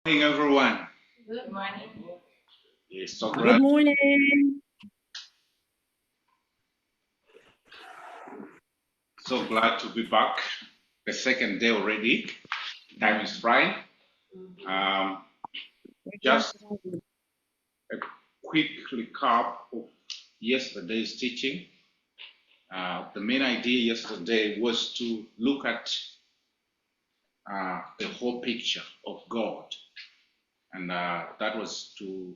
Morning, everyone. Good morning. Yes, so Good glad, morning. so glad to be back. The second day already. Time is flying. Um, just a quick recap of yesterday's teaching. The main idea yesterday was to look at the whole picture of God, and that was to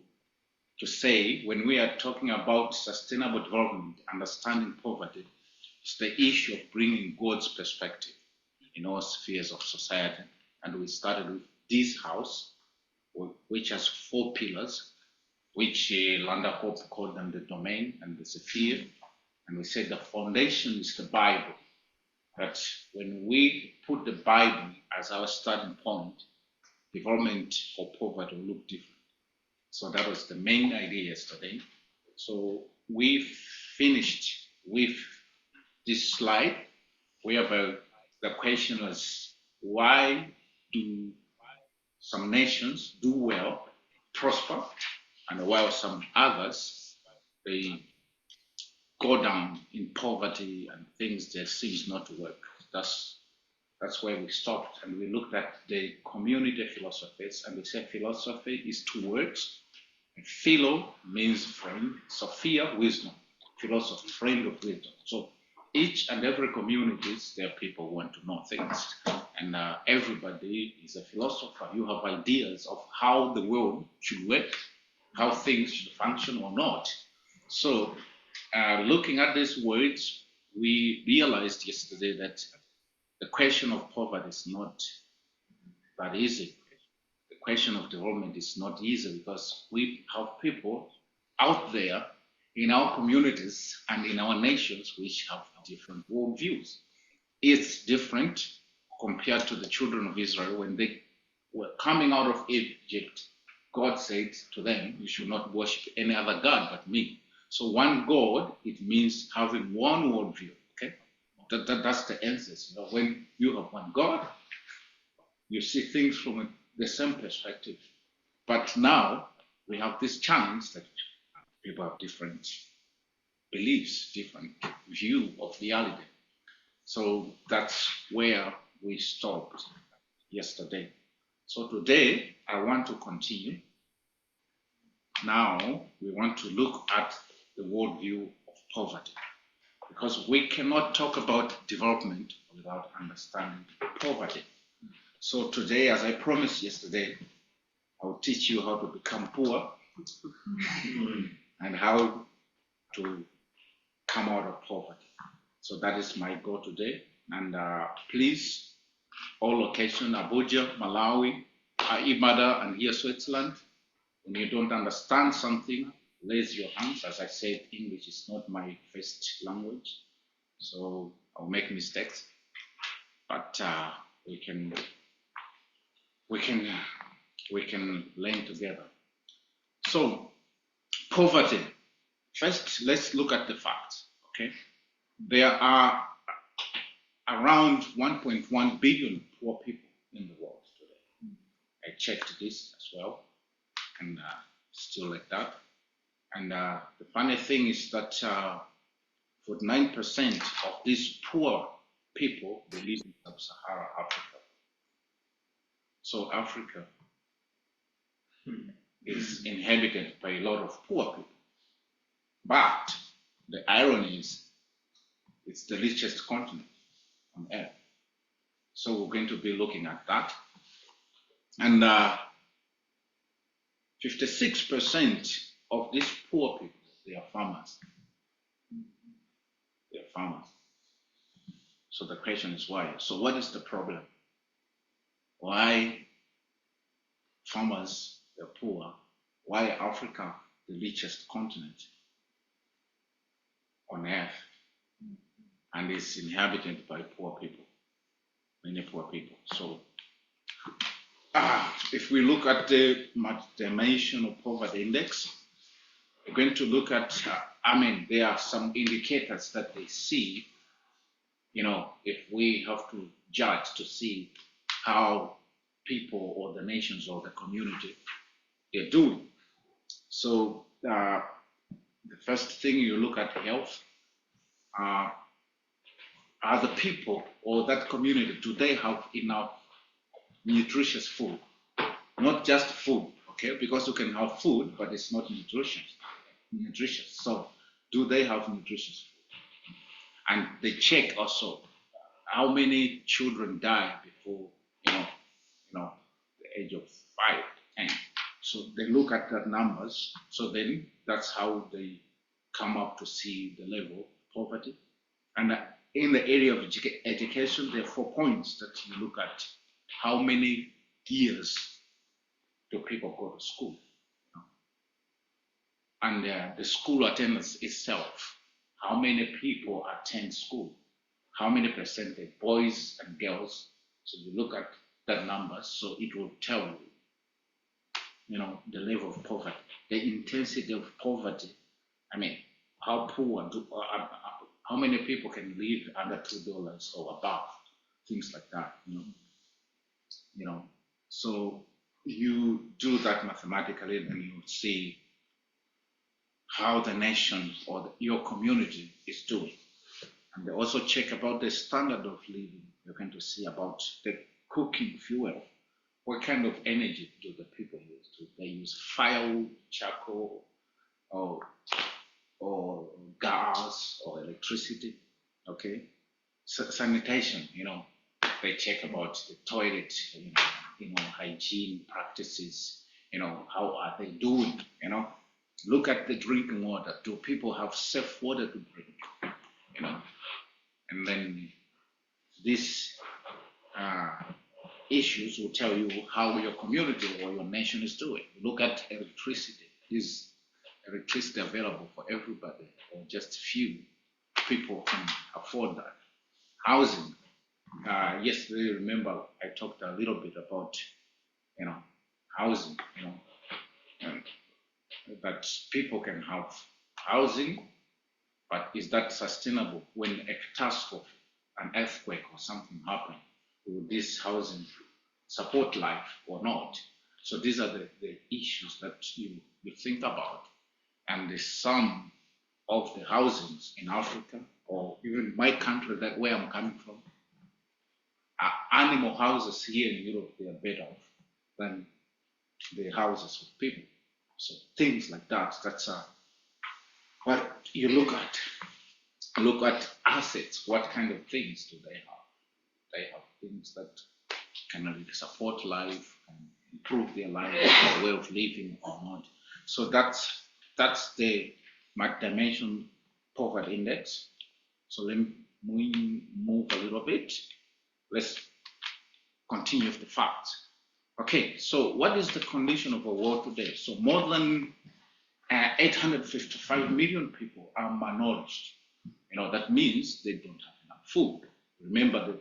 say when we are talking about sustainable development, understanding poverty, it's the issue of bringing God's perspective in all spheres of society. And we started with this house, which has four pillars, which Landa Hope called them the domain and the sphere. And we said the foundation is the Bible. That when we put the Bible as our starting point, development or poverty will look different. So that was the main idea yesterday. So we finished with this slide whereby the question was, why do some nations do well, prosper, and while some others they go down in poverty and things that seems not to work. That's where we stopped, and we looked at the community philosophies, and we said philosophy is two words. Philo means friend, Sophia wisdom, philosophy, friend of wisdom. So each and every communities, there are people who want to know things, and everybody is a philosopher. You have ideas of how the world should work, how things should function or not. So, looking at these words, we realized yesterday that the question of poverty is not that easy. The question of development is not easy because we have people out there in our communities and in our nations which have different worldviews. It's different compared to the children of Israel when they were coming out of Egypt. God said to them, "You should not worship any other God but me." So one God, it means having one worldview. Okay, that's the answers. When you have one God, you see things from the same perspective. But now we have this challenge that people have different beliefs, different view of reality. So that's where we stopped yesterday. So today I want to continue. Now we want to look at the worldview of poverty because we cannot talk about development without understanding poverty. So today, as I promised yesterday, I will teach you how to become poor and how to come out of poverty. So that is my goal today. And please, all location, Abuja, Malawi, Imada, and here Switzerland, when you don't understand something, raise your hands. As I said, English is not my first language, so I'll make mistakes. But we can learn together. So poverty. First, let's look at the facts. Okay, there are around 1.1 billion poor people in the world today. I checked this as well, and still like that. And the funny thing is that 49% of these poor people they live in sub-Saharan Africa. So Africa is inhabited by a lot of poor people. But the irony is it's the richest continent on earth. So we're going to be looking at that. And 56% of these poor people, they are farmers. They are farmers. So the question is why? So what is the problem? Why farmers are poor? Why Africa, the richest continent on earth, and is inhabited by poor people, many poor people. So if we look at the dimension of poverty index, we're going to look at, there are some indicators that they see, if we have to judge to see how people or the nations or the community they're doing. So the first thing you look at health. Are the people or that community, do they have enough nutritious food? Not just food, okay? Because you can have food, but it's not nutritious. So do they have nutritious food? And they check also how many children die before the age of 5, 10. So they look at that numbers. So then that's how they come up to see the level of poverty. And in the area of education, there are 4 points that you look at. How many years do people go to school? And the school attendance itself. How many people attend school? How many percentage, boys and girls? So you look at that numbers, so it will tell you, the level of poverty, the intensity of poverty. I mean, how poor how many people can live under $2 or above, things like that, So you do that mathematically, and you see how the nation or your community is doing. And they also check about the standard of living. You're going to see about the cooking fuel. What kind of energy do the people use? Do they use firewood, charcoal, or gas or electricity? Okay. Sanitation, they check about the toilet, hygiene practices, how are they doing, Look at the drinking water. Do people have safe water to drink? And then these issues will tell you how your community or your nation is doing. Look at electricity. Is electricity available for everybody, or just few people can afford that? Housing. Yesterday, remember, I talked a little bit about, housing, and that people can have housing, but is that sustainable when a catastrophe, an earthquake or something happen? Will this housing support life or not? So these are the issues that you think about. And the sum of the housings in Africa, or even my country, that where I'm coming from, animal houses here in Europe, they are better off than the houses of people. So things like that, that's what you look at. Look at assets. What kind of things do they have? They have things that can really support life and improve their life, their way of living or not. So that's the dimension poverty index. So let me move a little bit. Let's continue with the facts. Okay, so what is the condition of the world today? So more than 855 million people are malnourished. That means they don't have enough food. Remember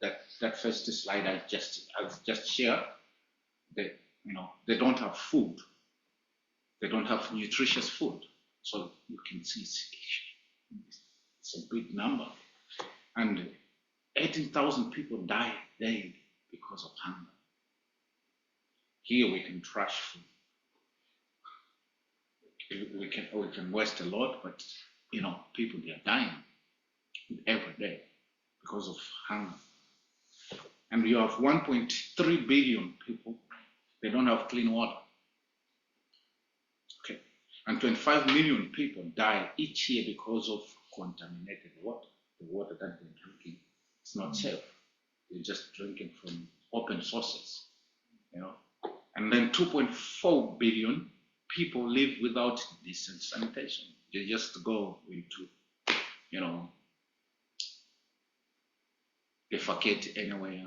that first slide I just shared. They don't have food. They don't have nutritious food. So you can see it's a big number. And 18,000 people die daily because of hunger. Here we can trash food. We can waste a lot, but people, they are dying every day because of hunger. And you have 1.3 billion people, they don't have clean water. Okay. And 25 million people die each year because of contaminated water. The water that they're drinking, it's not safe. They're just drinking from open sources. And then 2.4 billion people live without decent sanitation. They just go into, defecate anywhere.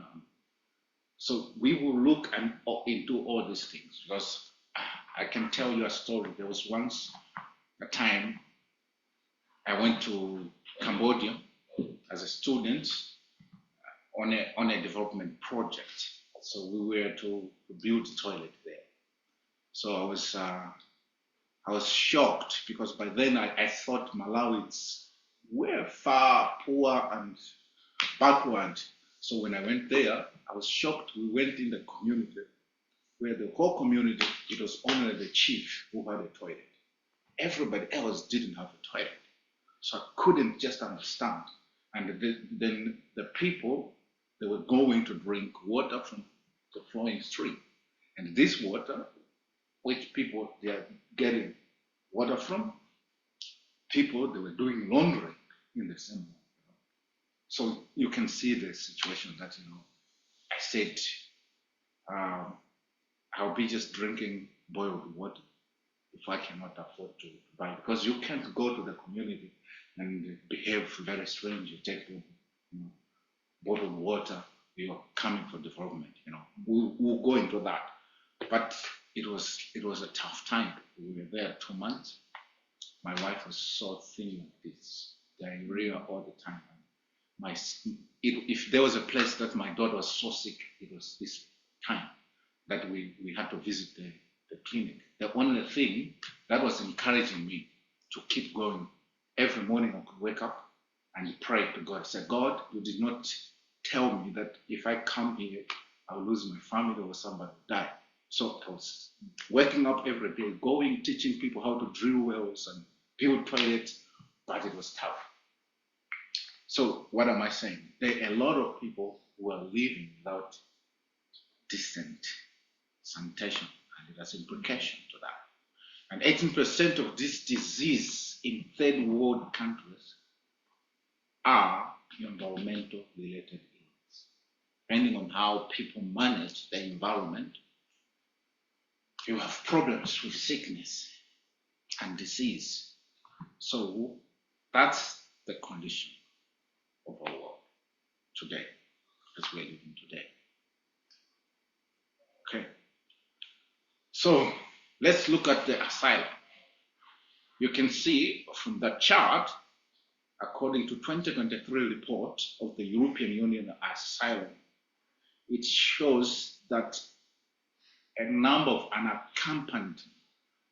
So we will look into all these things, because I can tell you a story. There was once a time I went to Cambodia as a student on a development project. So we were to build a toilet there. So I was shocked, because by then I thought Malawians were far poor and backward. So when I went there, I was shocked. We went in the community where the whole community, it was only the chief who had a toilet. Everybody else didn't have a toilet. So I couldn't just understand. And then the people, they were going to drink water from the flowing stream. And this water, which people they are getting water from, people they were doing laundry in the same way. So you can see the situation that I said I'll be just drinking boiled water if I cannot afford to buy, because you can't go to the community and behave very strange. You take bottled water. You are coming for development. We'll go into that. But it was a tough time. We were there 2 months. My wife was so thin like this, diarrhea all the time. If there was a place that my daughter was so sick, it was this time that we had to visit the clinic. The only thing that was encouraging me to keep going, every morning I could wake up and pray to God. I said, God, you did not tell me that if I come here, I'll lose my family or somebody will die. So I was waking up every day, going, teaching people how to drill wells and build toilets, but it was tough. So what am I saying? There are a lot of people who are living without decent sanitation, and it has implication to that. And 18% of this disease in third world countries are environmental related illness. Depending on how people manage the environment, you have problems with sickness and disease. So that's the condition of our world today, as we're living today. Okay. So let's look at the asylum. You can see from the chart, according to 2023 report of the European Union Asylum, it shows that a number of unaccompanied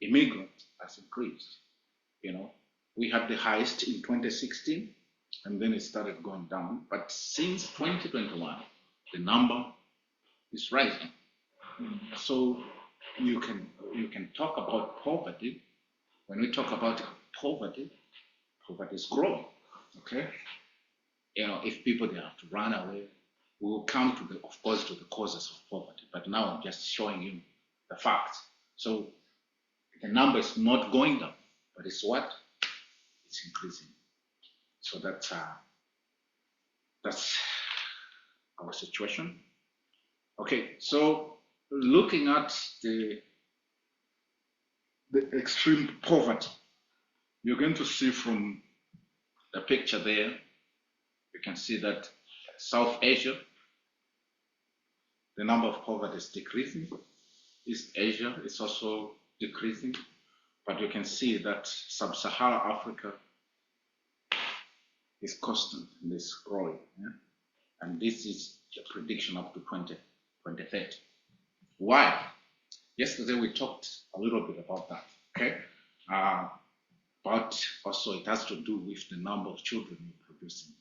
immigrants has increased. We had the highest in 2016, and then it started going down. But since 2021, the number is rising. So you can talk about poverty. When we talk about poverty is growing. Okay. If people they have to run away, we will come to the causes of poverty. But now I'm just showing you the facts. So the number is not going down, but it's what? It's increasing. So that's our situation. Okay, so looking at the extreme poverty, you're going to see from the picture there, you can see that South Asia, the number of poverty is decreasing. East Asia is also decreasing, but you can see that Sub-Saharan Africa is constant and is growing. Yeah? And this is the prediction up to 2030. Why? Yesterday we talked a little bit about that, okay? But also it has to do with the number of children you're producing.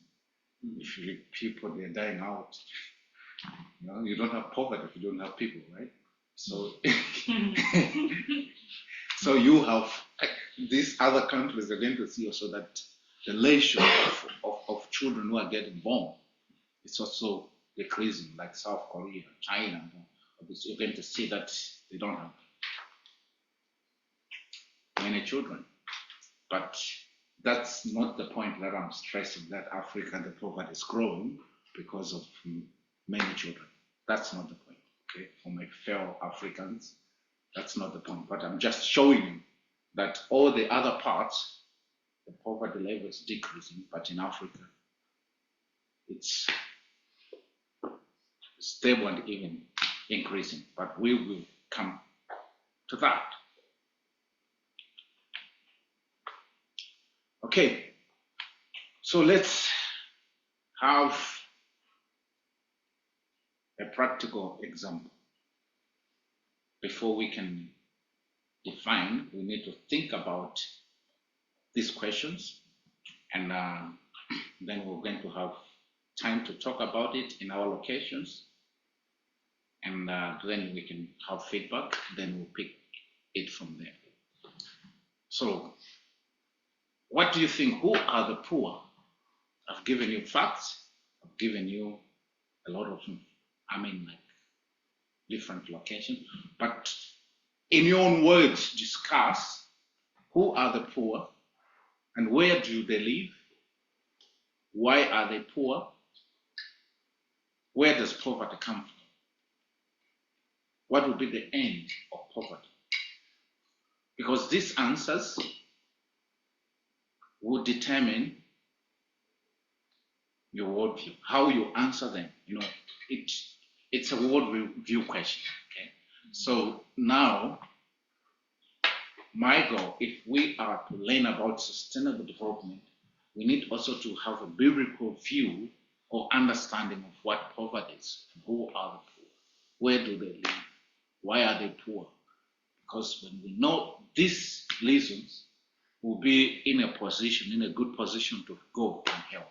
If people they're dying out, you don't have poverty if you don't have people, right? So, so you have these other countries are going to see also that the ratio of children who are getting born is also decreasing, like South Korea, China. You're going to see that they don't have many children. But that's not the point that I'm stressing, that Africa, the poverty is growing because of many children. That's not the point, okay? For my fellow Africans, that's not the point. But I'm just showing you that all the other parts, the poverty level is decreasing, but in Africa, it's stable and even increasing. But we will come to that. Okay, so let's have a practical example. Before we can define, we need to think about these questions, and then we're going to have time to talk about it in our locations, and then we can have feedback. Then we'll pick it from there. So, what do you think? Who are the poor? I've given you facts. I've given you a lot of, like different locations. But in your own words, discuss who are the poor and where do they live? Why are they poor? Where does poverty come from? What will be the end of poverty? Because these answers will determine your worldview, how you answer them. It's a worldview question. Okay, so now my goal, if we are to learn about sustainable development, we need also to have a biblical view or understanding of what poverty is. Who are the poor? Where do they live? Why are they poor? Because when we know these reasons, we'll be in a good position to go and help.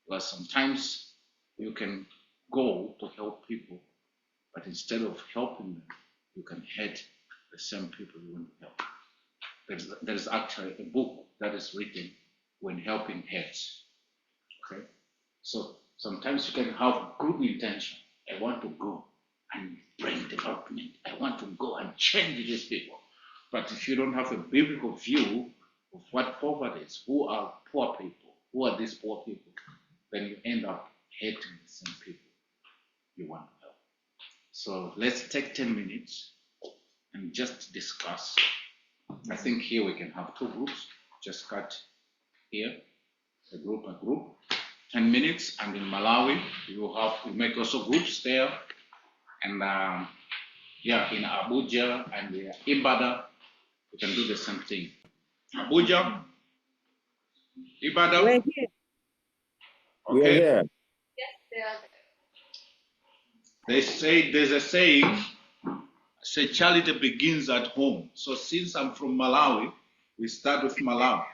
Because sometimes you can go to help people, but instead of helping them, you can hurt the same people you want to help. There's actually a book that is written, When Helping Hurts. Okay? So sometimes you can have good intention. I want to go and bring development. I want to go and change these people. But if you don't have a biblical view of what poverty is, who are poor people, who are these poor people, then you end up hating the same people you want to help. So let's take 10 minutes and just discuss. I think here we can have two groups. Just cut here, a group, 10 minutes. And in Malawi, you make also groups there. And in Abuja and Ibadan, we can do the same thing. Abuja, Ibadan. We're here. Okay. We're here. Yes, they are. They say there's a saying, say charity begins at home. So since I'm from Malawi, we start with Malawi.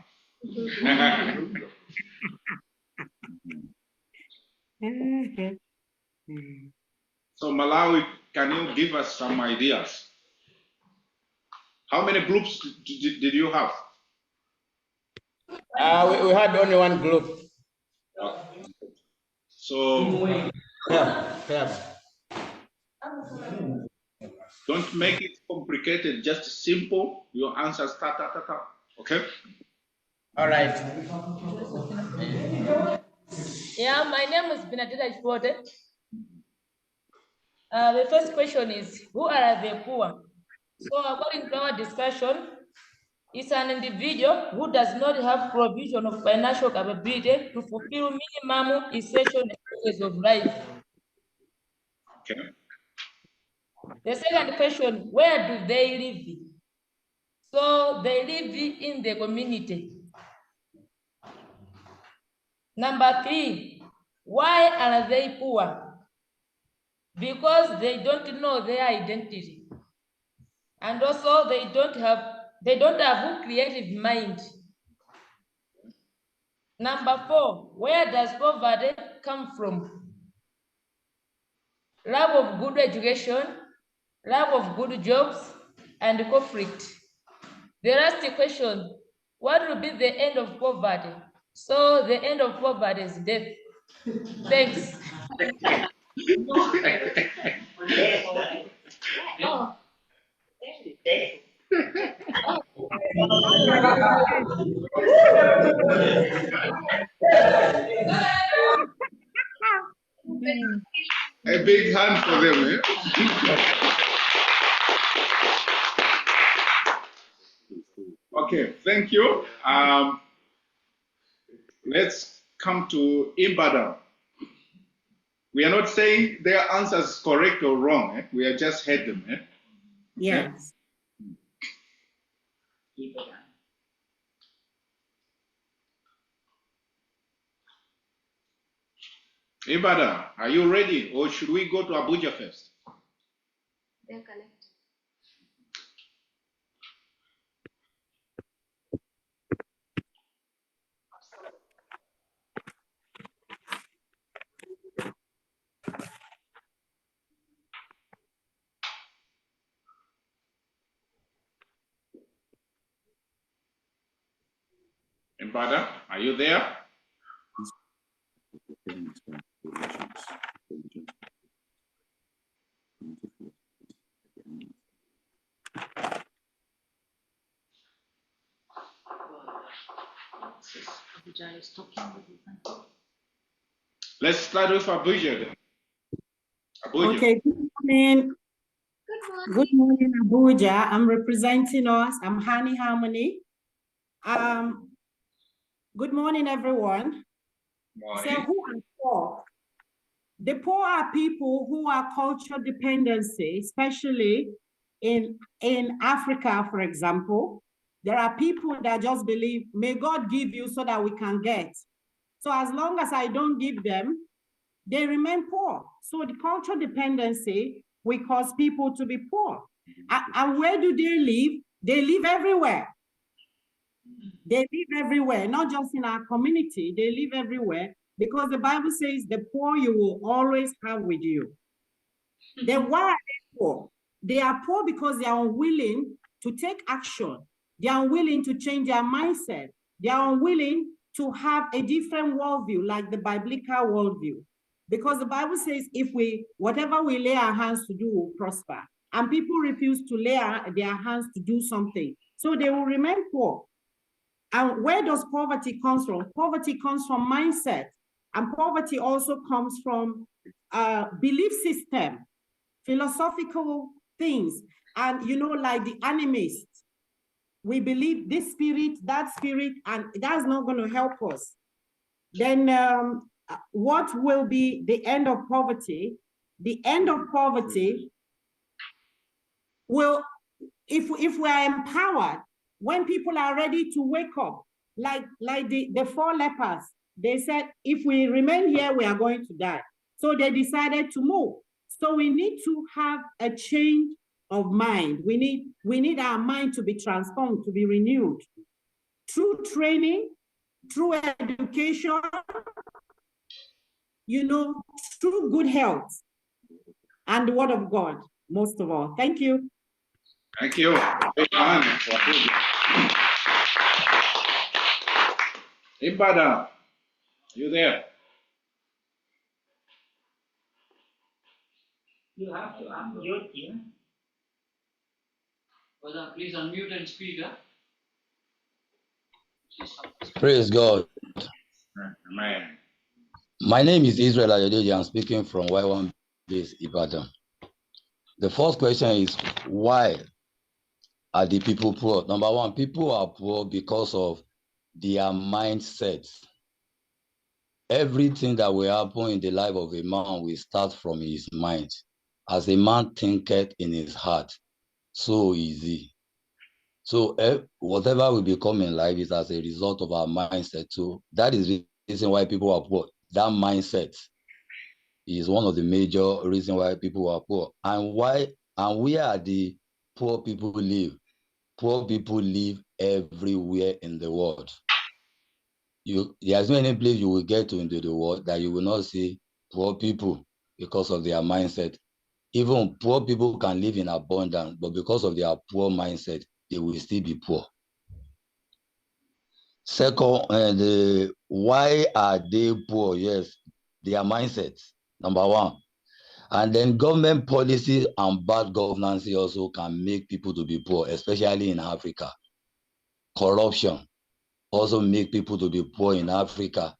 So Malawi, can you give us some ideas? How many groups did you have? We had only one group. So Yeah. don't make it complicated, just simple. Your answers, okay? All right. Yeah, my name is Benedetta Ifote. The first question is, who are the poor? So according to our discussion, it's an individual who does not have provision of financial capability to fulfill minimum essential necessities of life. Okay. The second question, where do they live? So they live in the community. Number 3, why are they poor? Because they don't know their identity. And also they don't have a creative mind. Number 4, where does poverty come from? Lack of good education, lack of good jobs, and conflict. The last question, what will be the end of poverty? So the end of poverty is death. Thanks. A big hand for them, eh? Okay, thank you. Let's come to Ibadan. We are not saying their answer is correct or wrong. Eh? We are just heard them. Eh? Yes. Ibadan, are you ready, or should we go to Abuja first? They're connected. Imbada, are you there? Let's start with Abuja then. Abuja. Okay, good morning. Good morning, Abuja. I'm representing us. I'm Honey Harmony. Good morning, everyone. Morning. So who are poor? The poor are people who are cultural dependency, especially in Africa, for example. There are people that just believe, may God give you so that we can get. So as long as I don't give them, they remain poor. So the cultural dependency will cause people to be poor. And where do they live? They live everywhere. They live everywhere, not just in our community. They live everywhere because the Bible says the poor you will always have with you. Then why are they poor? They are poor because they are unwilling to take action. They are unwilling to change their mindset. They are unwilling to have a different worldview, like the biblical worldview. Because the Bible says whatever we lay our hands to do will prosper. And people refuse to lay their hands to do something. So they will remain poor. And where does poverty come from? Poverty comes from mindset. And poverty also comes from belief system, philosophical things. And like the animists, we believe this spirit, that spirit, and that's not going to help us. Then what will be the end of poverty? The end of poverty will, if we are empowered, when people are ready to wake up, like the 4 lepers, they said, if we remain here, we are going to die. So they decided to move. So we need to have a change of mind. We need our mind to be transformed, to be renewed through training, through education, through good health and the word of God, most of all. Thank you. Thank you. Imbada, you there? You have to unmute here. Brother, please unmute and speak. Praise God. Amen. My name is Israel Ayodeji. I'm speaking from Y1 base Ibadan. The first question is, why are the people poor? Number one, people are poor because of their mindsets. Everything that will happen in the life of a man will start from his mind. As a man thinketh in his heart, so is he. So whatever we become in life is as a result of our mindset. So that is the reason why people are poor. That mindset is one of the major reasons why people are poor. And where are the poor people live? Poor people live everywhere in the world. There's no any place you will get to into the world that you will not see poor people because of their mindset. Even poor people can live in abundance, but because of their poor mindset, they will still be poor. Second, why are they poor? Yes, their mindset, number one. And then government policies and bad governance also can make people to be poor, especially in Africa. Corruption also make people to be poor in Africa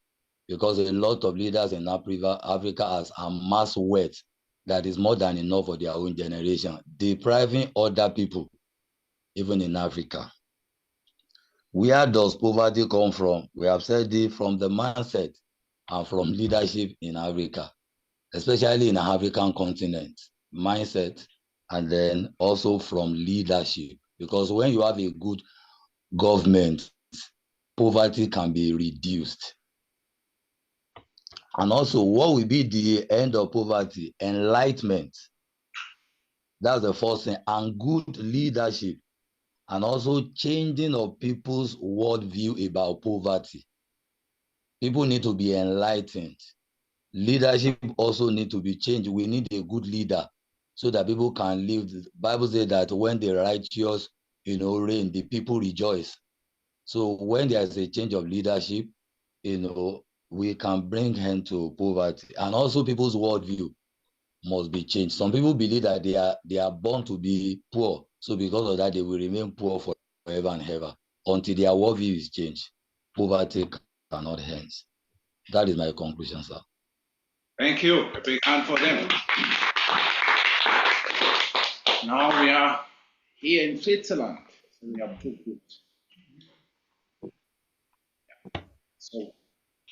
because a lot of leaders in Africa has amassed wealth that is more than enough for their own generation, depriving other people, even in Africa. Where does poverty come from? We have said it from the mindset and from leadership in Africa, especially in the African continent, mindset, and then also from leadership. Because when you have a good government, poverty can be reduced. And also, what will be the end of poverty? Enlightenment. That's the first thing. And good leadership. And also changing of people's worldview about poverty. People need to be enlightened. Leadership also need to be changed. We need a good leader so that people can live. The Bible says that when the righteous, reign, the people rejoice. So when there's a change of leadership, we can bring end to poverty. And also people's worldview must be changed. Some people believe that they are born to be poor. So because of that, they will remain poor forever and ever until their worldview is changed. Poverty cannot end. That is my conclusion, sir. Thank you. A big hand for them. Now we are here in Switzerland. So we have two groups. So I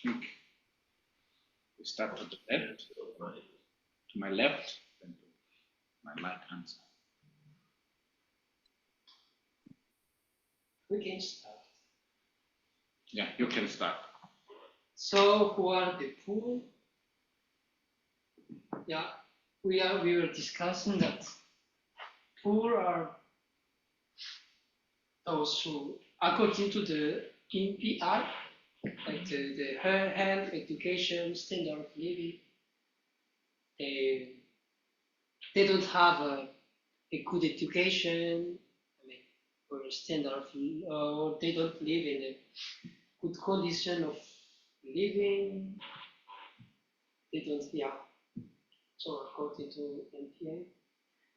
think we start to the left, to my left, then to my right hand side. We can start. Yeah, you can start. So, who are the poor? Yeah, we were discussing that poor are those who, according to the NPR, like the health, education, standard of living, they don't have a good education, I mean, or a standard of, or they don't live in a good condition of living. They don't, yeah. So according to NPA.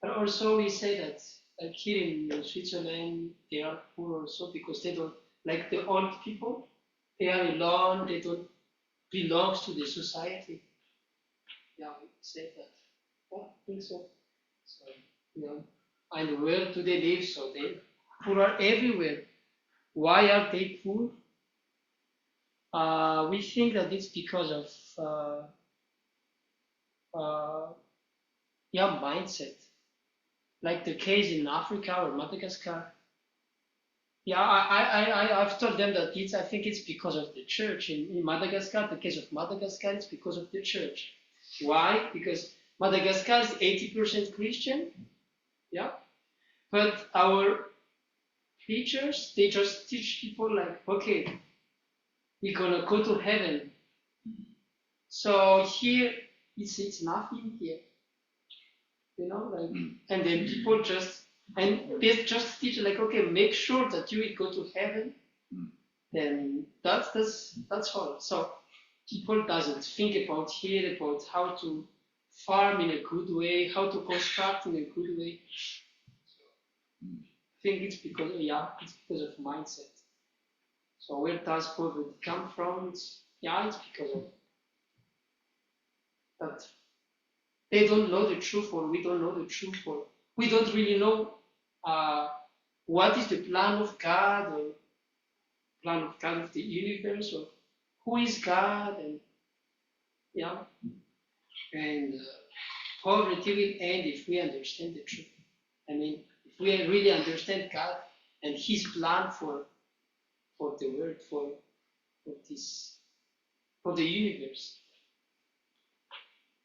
But also we say that like here in Switzerland, they are poor also because they don't, like the old people, they are alone, they don't belong to the society. Yeah, we say that. Yeah, I think so. So, yeah. And where do they live? So they poor are everywhere. Why are they poor? We think that it's because of mindset, like the case in Africa or Madagascar. Yeah, I've told them that I think it's because of the church. In Madagascar, the case of Madagascar, it's because of the church. Why? Because Madagascar is 80% Christian, yeah, but our teachers, they just teach people like, okay, we're gonna go to heaven. So here, it's nothing here. And then people they just teach like, okay, make sure that you will go to heaven. Then that's all. So people doesn't think about how to farm in a good way, how to construct in a good way. I think it's because of mindset. So where does poverty come from? It's because of that. They don't know the truth, or we don't know the truth, or we don't really know what is the plan of God, or plan of God of the universe, or who is God, and poverty will end if we understand the truth. I mean, if we really understand God and His plan for the world, for the universe.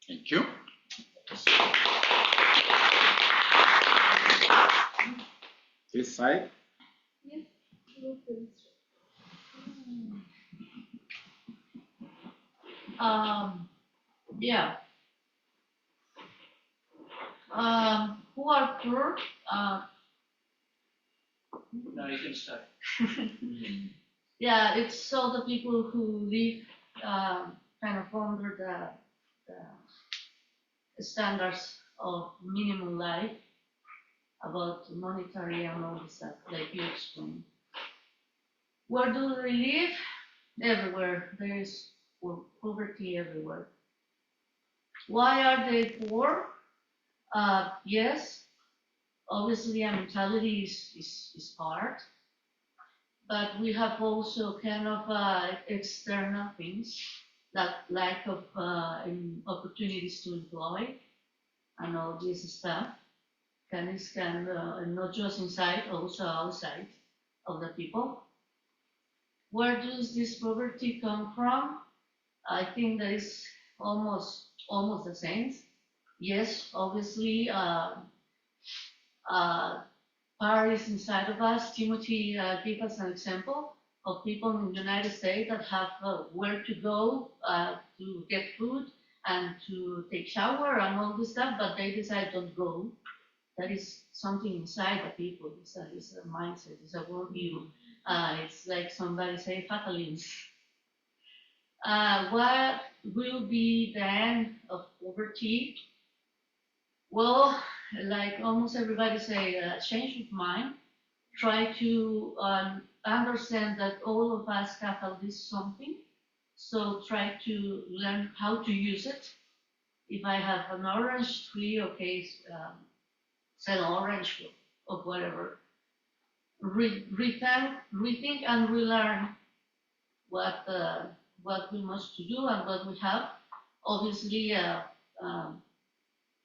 Thank you. This side. Yes. Yeah. Who are poor? Now you can start. Yeah, it's all the people who live kind of under the standards of minimum life, about monetary and all this stuff, like you explained. Where do they live? Everywhere. There is poverty everywhere. Why are they poor? Yes, obviously a mentality is part, but we have also kind of external things, that lack of opportunities to employ and all this stuff can not just inside, also outside of the people. Where does this poverty come from? I think that is almost the same. Yes, obviously, power is inside of us. Timothy gave us an example of people in the United States that have where to go to get food and to take shower and all this stuff, but they decide don't go That is something inside the people. It's a mindset. It's a worldview. It's like somebody say fatalins. What will be the end of poverty? Well, like almost everybody say, change of mind. Try to understand that all of us have at least something. So try to learn how to use it. If I have an orange tree, okay, sell orange or whatever. Rethink and relearn what we must to do and what we have. Obviously,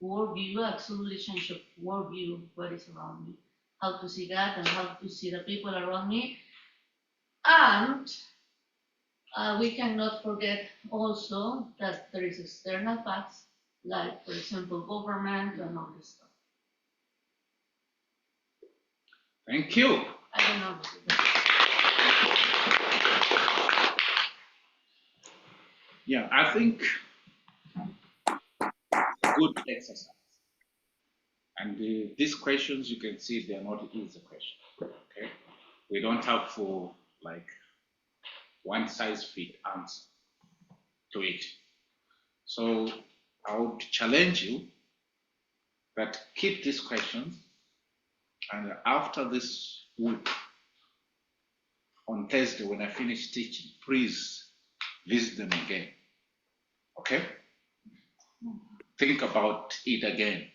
worldview, absolutely change of worldview, what is around me, how to see God and how to see the people around me. And we cannot forget also that there is external facts, like, for example, government and all this stuff. Thank you. I don't know. Yeah, I think good exercise. And these questions, you can see they are not easy questions. Okay, we don't have for like one size fit answer to it. So I would challenge you that keep these questions, and after this week on Thursday when I finish teaching, please visit them again. Okay? Think about it again.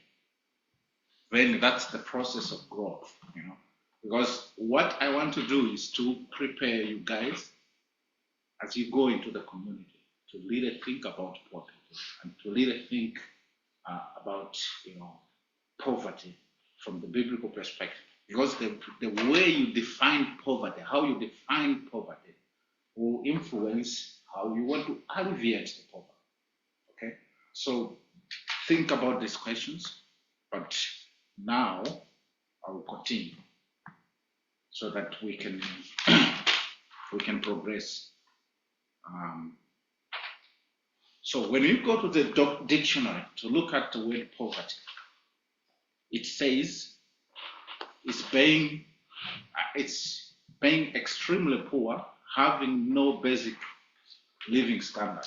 Then that's the process of growth, you know. Because what I want to do is to prepare you guys as you go into the community to really think about poverty and to really think about, you know, poverty from the biblical perspective. Because the way you define poverty, how you define poverty, will influence how you want to alleviate the poverty. Okay? So think about these questions, but now I will continue so that we can progress. So when you go to the dictionary to look at the word poverty, it says it's being extremely poor, having no basic living standard.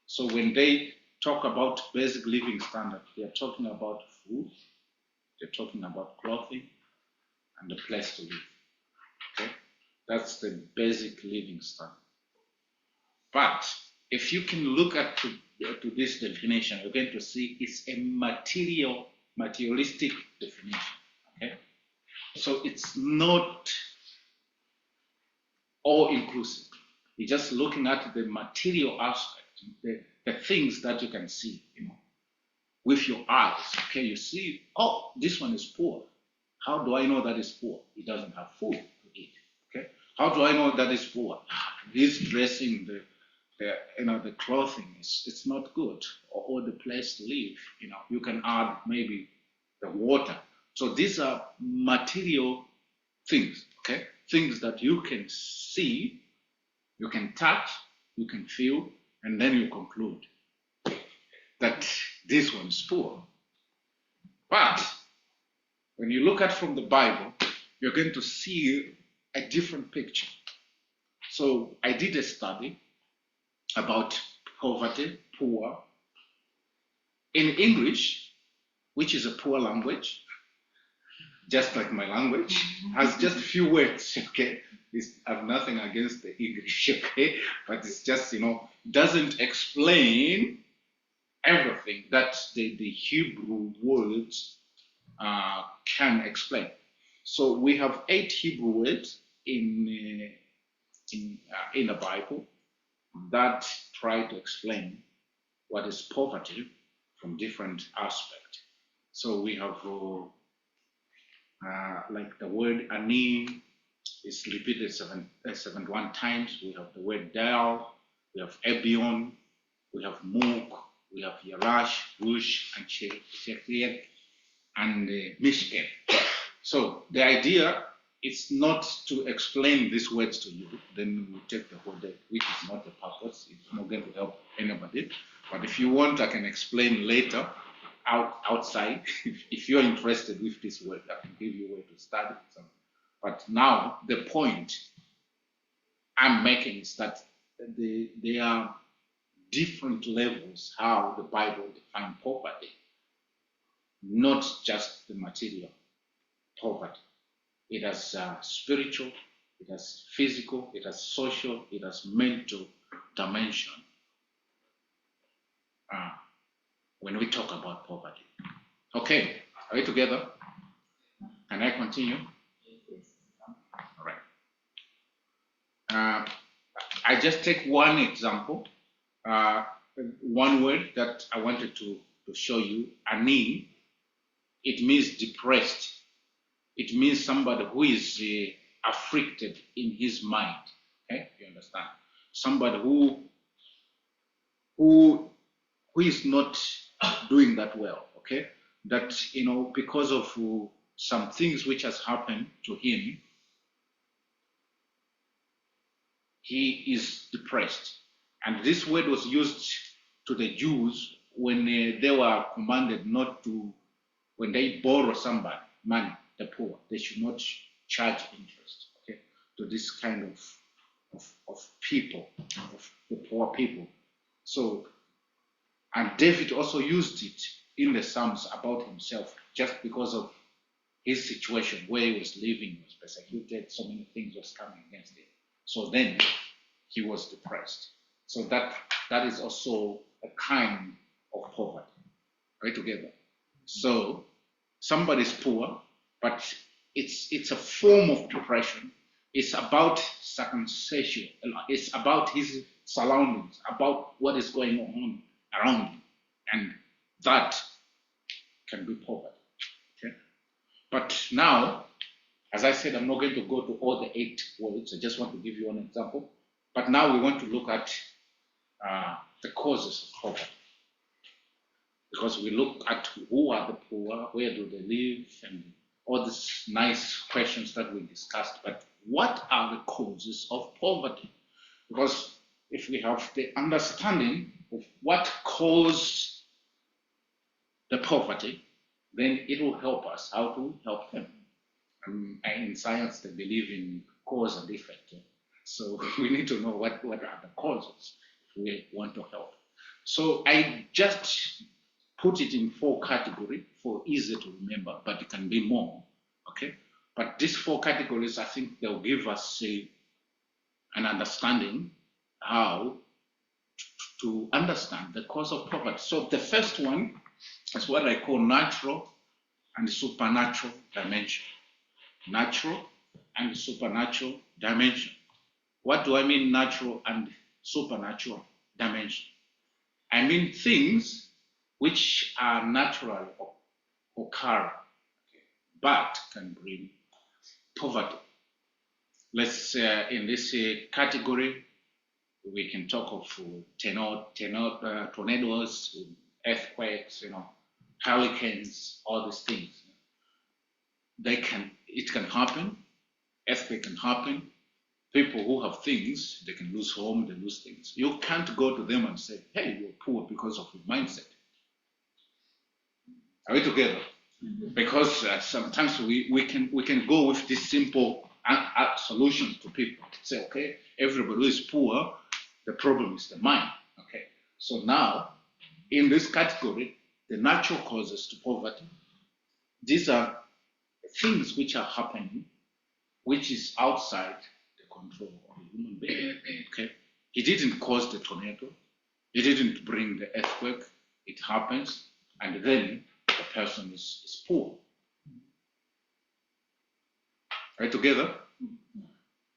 So when they talk about basic living standard, they are talking about food, they're talking about clothing, and the place to live. Okay, that's the basic living standard. But if you can look at to this definition, you're going to see it's a materialistic definition. Okay, so it's not all inclusive. You're just looking at the material aspect, the things that you can see, you know, with your eyes. Okay, you see, oh, this one is poor. How do I know that is poor? He doesn't have food to eat. Okay, how do I know that is poor? This dressing, the clothing it's not good, or the place to live. You know, you can add maybe the water. So these are material things. Okay, things that you can see, you can touch, you can feel, and then you conclude that this one is poor. But when you look at from the Bible, you're going to see a different picture. So I did a study about poverty, poor, in English, which is a poor language, just like my language, has just a few words, okay? I have nothing against the English, okay? But it's just, you know, doesn't explain everything that the Hebrew words can explain. So we have 8 Hebrew words in the Bible that try to explain what is poverty from different aspects. So we have like the word ani is repeated 71 times. We have the word Dal, we have Ebion, we have Muk, we have Yarash, Rush, and Shekir, and Mishken. So the idea is not to explain these words to you, then we take the whole day, which is not the purpose. It's not going to help anybody. But if you want, I can explain later outside. If you're interested with this word, I can give you a way to study. But now the point I'm making is that there are different levels how the Bible defines poverty, not just the material poverty. It has spiritual, it has physical, it has social, it has mental dimension when we talk about poverty. Okay, are we together? Can I continue? All right. I just take one example, one word that I wanted to show you, ani. It means depressed. It means somebody who is afflicted in his mind. Okay, you understand? Somebody who is not doing that well. Okay, that because of some things which has happened to him, he is depressed. And this word was used to the Jews when they were commanded not to, when they borrow somebody money, the poor, they should not charge interest, okay, to this kind of people, of the poor people. So, and David also used it in the Psalms about himself, just because of his situation where he was living, he was persecuted, so many things was coming against him. So then he was depressed. So that is also a kind of poverty. Right together. So somebody's poor, but it's a form of depression. It's about circumstantial. It's about his surroundings, about what is going on around him, and that can be poverty. Okay. But now, as I said, I'm not going to go to all the 8 words. I just want to give you an example. But now we want to look at the causes of poverty. Because we look at who are the poor, where do they live, and all these nice questions that we discussed. But what are the causes of poverty? Because if we have the understanding of what caused the poverty, then it will help us how to help them. In science, they believe in cause and effect. So we need to know what are the causes if we want to help. So I just put it in 4 categories for easy to remember, but it can be more. Okay, but these 4 categories, I think they'll give us an understanding how to understand the cause of poverty. So the first one is what I call natural and supernatural dimension. Natural and supernatural dimension. What do I mean natural and supernatural dimension? I mean things which are naturally occurring, okay, but can bring poverty. Let's in this category, we can talk of tornadoes, earthquakes, hurricanes, all these things. It can happen. Earthquake can happen. People who have things, they can lose home, they lose things. You can't go to them and say, hey, you're poor because of your mindset. Are we together? Mm-hmm. Because sometimes we can go with this simple solution to people. Say, okay, everybody who is poor, the problem is the mind. Okay, so now in this category, the natural causes to poverty, these are things which are happening, which is outside the control of a human being. Okay, he didn't cause the tornado, he didn't bring the earthquake. It happens, and then the person is poor. Right together?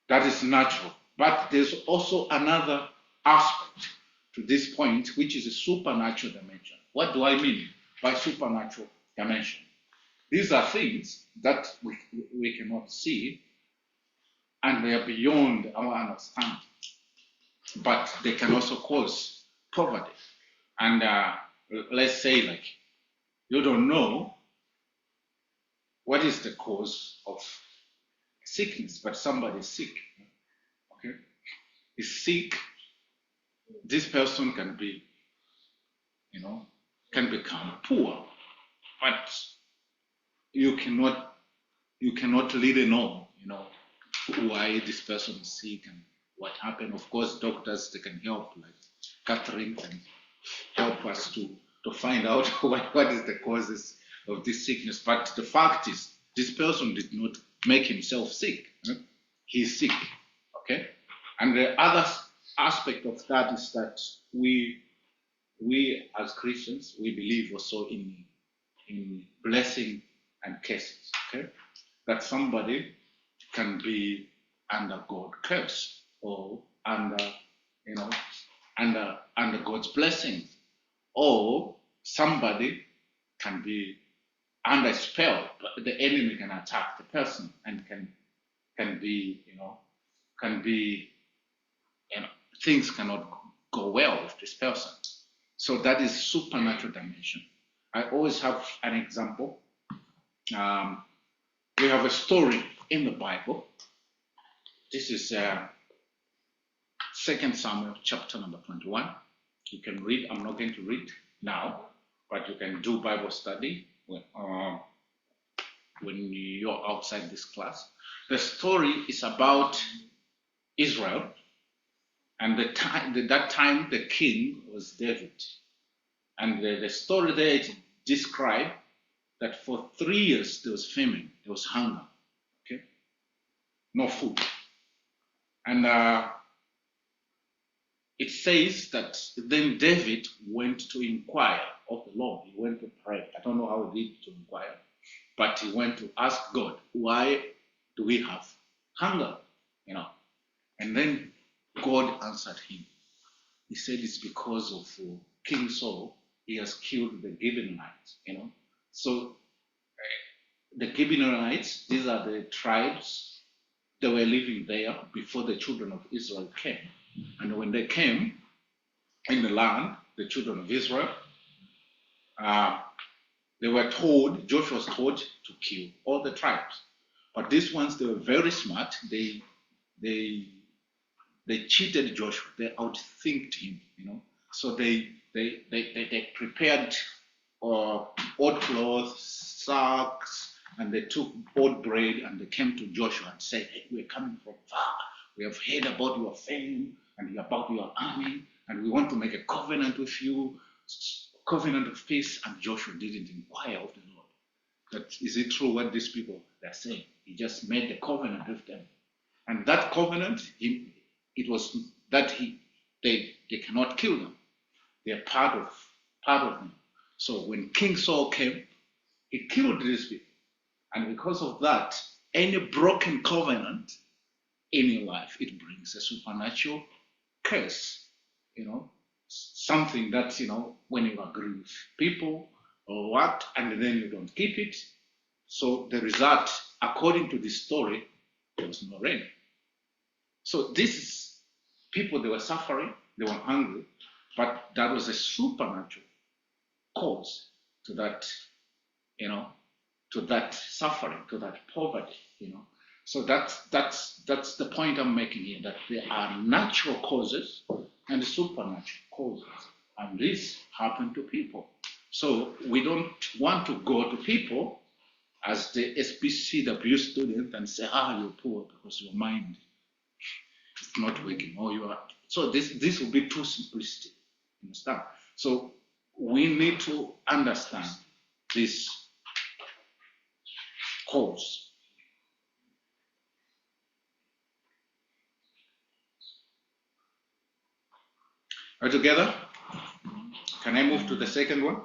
That is natural. But there's also another aspect to this point, which is a supernatural dimension. What do I mean by supernatural dimension? These are things that we cannot see, and they are beyond our understanding. But they can also cause poverty. And let's say, like, you don't know what is the cause of sickness, but somebody is sick. Okay, is sick. This person can be, can become poor. but you cannot really know, why this person is sick and what happened. Of course, doctors, they can help, like Catherine can help us to find out what is the causes of this sickness. But the fact is, this person did not make himself sick. He's sick, okay? And the other aspect of that is that we as Christians, we believe also in blessing and curses, okay? That somebody can be under God's curse or under God's blessings, or somebody can be under spell, but the enemy can attack the person and can be things cannot go well with this person. So that is supernatural dimension. I always have an example. We have a story in the Bible. This is 2 Samuel chapter number 21. You can read. I'm not going to read now, but you can do Bible study when you're outside this class. The story is about Israel, and that time the king was David. And the story there describes that for 3 years there was famine, there was hunger, okay, no food. And it says that then David went to inquire of the Lord. He went to pray. I don't know how he did to inquire, but he went to ask God, why do we have hunger? And then God answered him. He said it's because of King Saul. He has killed the Gibeonites. So the Gibeonites, these are the tribes that were living there before the children of Israel came. And when they came in the land, the children of Israel, they were told, Joshua was told to kill all the tribes. But these ones, they were very smart. They cheated Joshua. They outthinked him, So they prepared old clothes, sacks, and they took old bread, and they came to Joshua and said, hey, we're coming from far. We have heard about your fame and about your army, and we want to make a covenant with you, covenant of peace. And Joshua didn't inquire of the Lord. That is it true what these people are saying? He just made the covenant with them. And that covenant, it was that they cannot kill them. They are part of them. So when King Saul came, he killed these people. And because of that, any broken covenant in your life, it brings a supernatural curse, something that, when you agree with people or what, and then you don't keep it. So the result, according to this story, there was no rain. So this is people, they were suffering, they were hungry, but that was a supernatural cause to that, to that suffering, to that poverty, So that's the point I'm making here, that there are natural causes and supernatural causes, and this happened to people. So we don't want to go to people as the SPCW student and say, you're poor because your mind is not working, or you are. So this will be too simplistic, understand? So we need to understand this cause. Are we together? Can I move to the second one?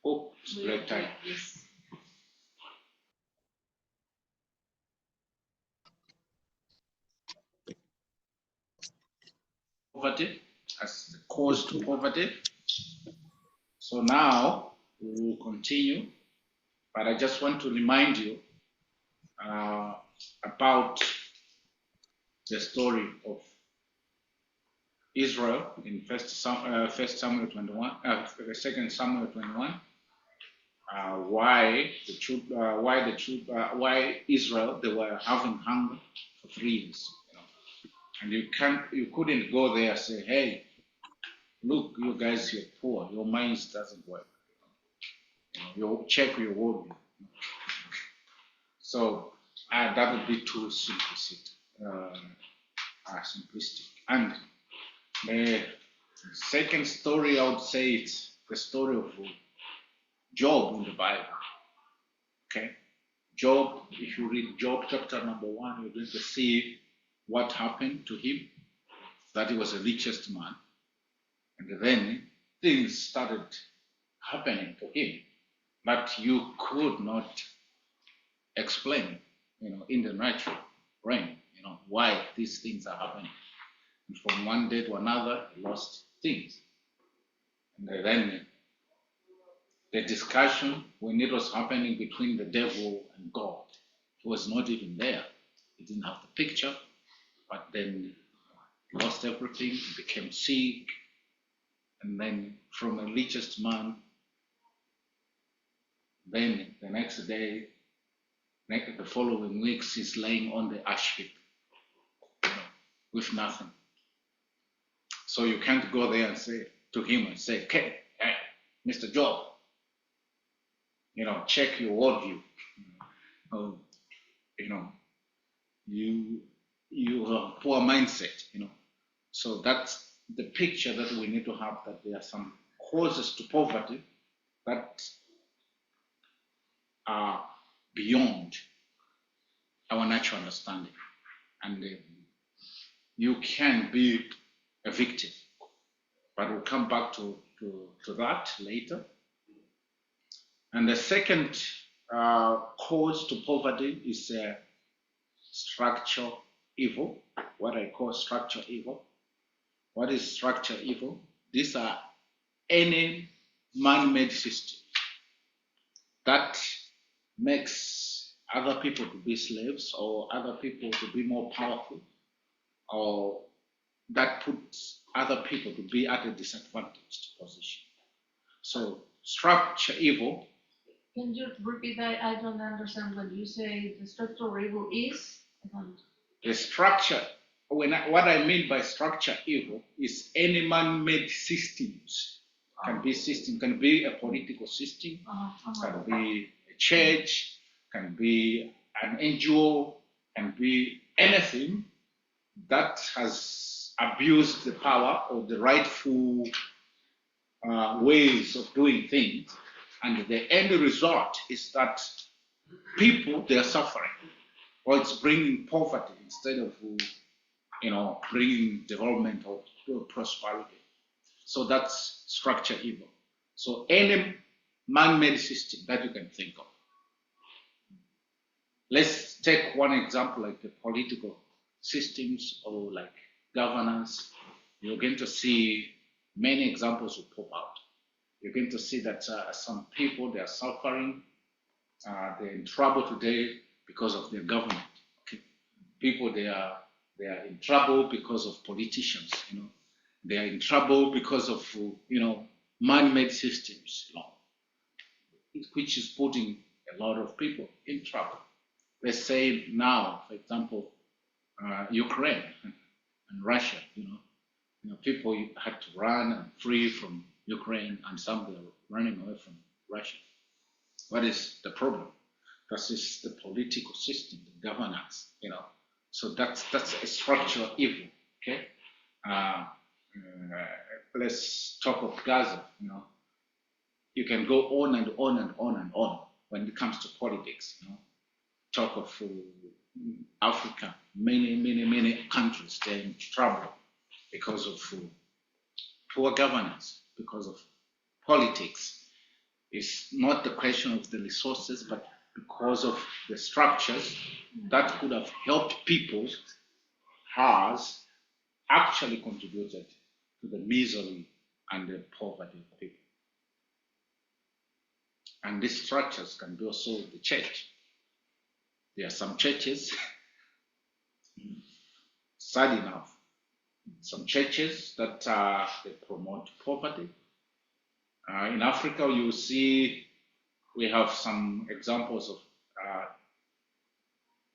Oh, it's break time. Poverty as the cause to poverty. So now we will continue, but I just want to remind you about the story of Israel in 2 Samuel 21, why Israel, they were having hunger for 3 years, and you couldn't go there and say, hey, look, you guys, you're poor, your minds doesn't work. You check your worldview. So that would be too simplistic. Simplistic. And the second story, I would say it's the story of Job in the Bible. Okay, Job. If you read Job chapter number 1, you're going to see what happened to him. That he was the richest man, and then things started happening to him that you could not explain, in the natural realm, why these things are happening. And from one day to another, he lost things. And then the discussion, when it was happening between the devil and God, he was not even there. He didn't have the picture, but then he lost everything, he became sick, and then from the richest man, then the next day, the following weeks, he's laying on the ash heap with nothing. So you can't go there and say to him and say, okay, hey, Mr. Job, check your worldview. You have a poor mindset, So that's the picture that we need to have, that there are some causes to poverty that are beyond our natural understanding. And you can be a victim, but we'll come back to that later. And the second cause to poverty is structural evil, what I call structural evil. What is structural evil? These are any man-made system that makes other people to be slaves, or other people to be more powerful, or that puts other people to be at a disadvantaged position. So structure evil. Can you repeat that? I don't understand when you say the structural evil is. The structure. What I mean by structure evil is any man-made systems. Can be system, can be a political system, can be a church, can be an NGO, can be anything that has abused the power or the rightful ways of doing things, and the end result is that people, they are suffering, or it's bringing poverty instead of bringing development or prosperity. So that's structure evil. So any man-made system that you can think of. Let's take one example, like the political systems or like governance. You're going to see many examples will pop out. You're going to see that some people, they are suffering, they're in trouble today because of their government. Okay? People, they are in trouble because of politicians. They are in trouble because of man-made systems, which is putting a lot of people in trouble. Let's say now, for example, Ukraine and Russia. People had to run and flee from Ukraine, and some they are running away from Russia. What is the problem? That is the political system, the governance. So that's a structural evil. Okay. Let's talk of Gaza. You can go on and on and on and on when it comes to politics. Talk of Africa, many countries, they're in trouble because of poor governance, because of politics. It's not the question of the resources, but because of the structures that could have helped people has actually contributed to the misery and the poverty of people. And these structures can be also the church. There are some churches, sad enough, some churches that they promote poverty. In Africa, you see we have some examples of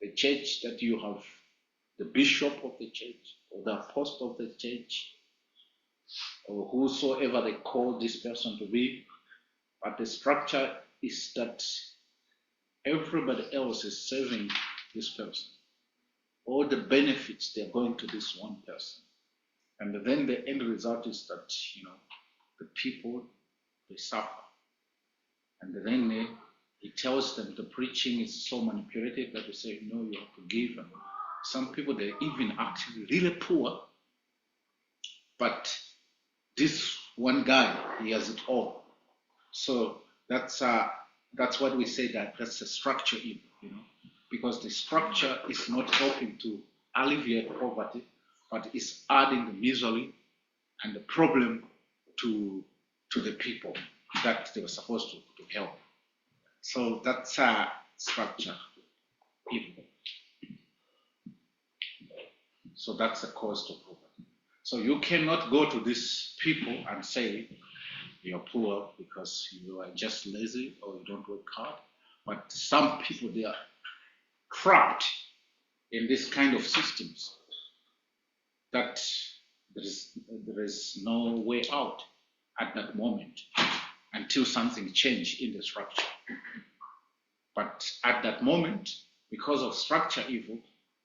the church that you have the bishop of the church or the apostle of the church or whosoever they call this person to be, but the structure is that everybody else is serving this person. All the benefits, they're going to this one person. And then the end result is that, the people, they suffer. And then he tells them the preaching is so manipulative that they say, no, you have to give. And some people, they're even actually really poor. But this one guy, he has it all. So that's what we say, that that's a structure evil, because the structure is not helping to alleviate poverty, but is adding the misery and the problem to the people that they were supposed to help. So that's a structure evil. So that's the cause to poverty. So you cannot go to these people and say you're poor because you are just lazy or you don't work hard. But some people, they are trapped in this kind of systems that there is no way out at that moment until something changes in the structure. But at that moment, because of structure evil,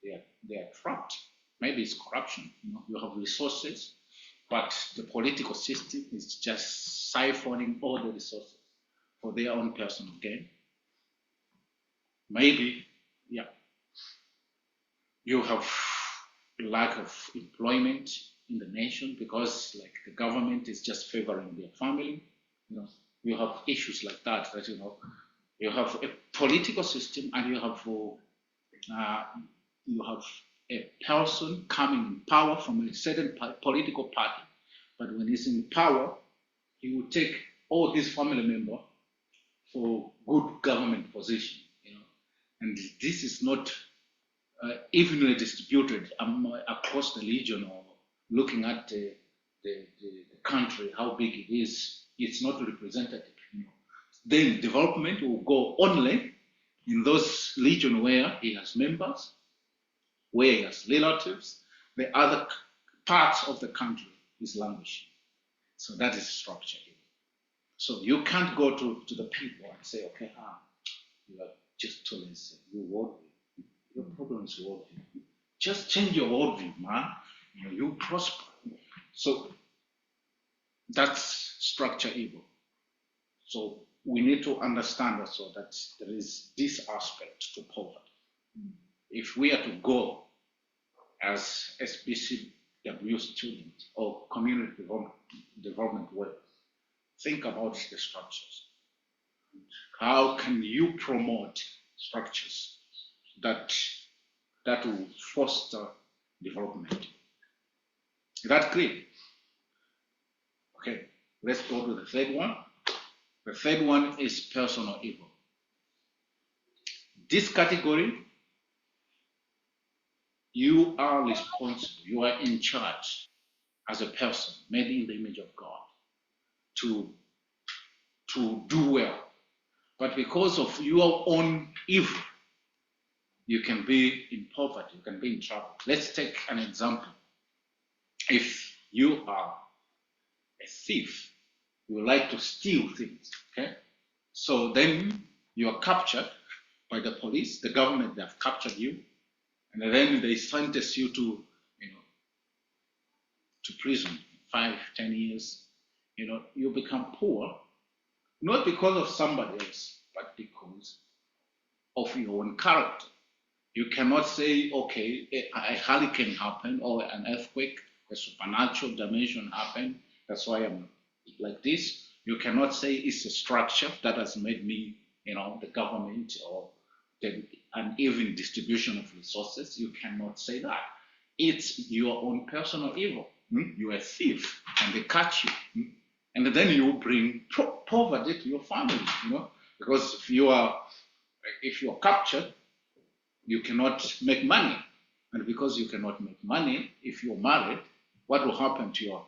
they are trapped. Maybe it's corruption. You have resources, but the political system is just siphoning all the resources for their own personal gain. Maybe, you have lack of employment in the nation because, like, the government is just favoring their family. You have issues like that. You have a political system, and you have a person coming in power from a certain political party, but when he's in power, he will take all his family members for good government position, and this is not evenly distributed across the region, or looking at the country, how big it is. It's not representative. Then development will go only in those regions where he has members, where he has relatives. The other parts of the country is languishing. So that is structure. So you can't go to the people and say, okay, you are just too lazy. Your worldview. Your problem is worldview. Just change your worldview, man. You prosper. So that's structure evil. So we need to understand also that there is this aspect to poverty. If we are to go as SBCW student or community development work, think about the structures. How can you promote structures that will foster development? Is that clear? Okay, let's go to the third one. The third one is personal evil. This category, you are responsible, you are in charge as a person made in the image of God to do well. But because of your own evil, you can be in poverty, you can be in trouble. Let's take an example. If you are a thief, you like to steal things, okay? So then you are captured by the police, the government, they have captured you, and then they sentence you to prison, 5, 10 years. You become poor, not because of somebody else, but because of your own character. You cannot say, okay, a hurricane happened or an earthquake, a supernatural dimension happened, that's why I'm like this. You cannot say it's a structure that has made me, the government or the uneven distribution of resources. You cannot say that. It's your own personal evil. You're a thief and they catch you. And then you bring poverty to your family, because if you are captured, you cannot make money. And because you cannot make money, if you're married, what will happen to your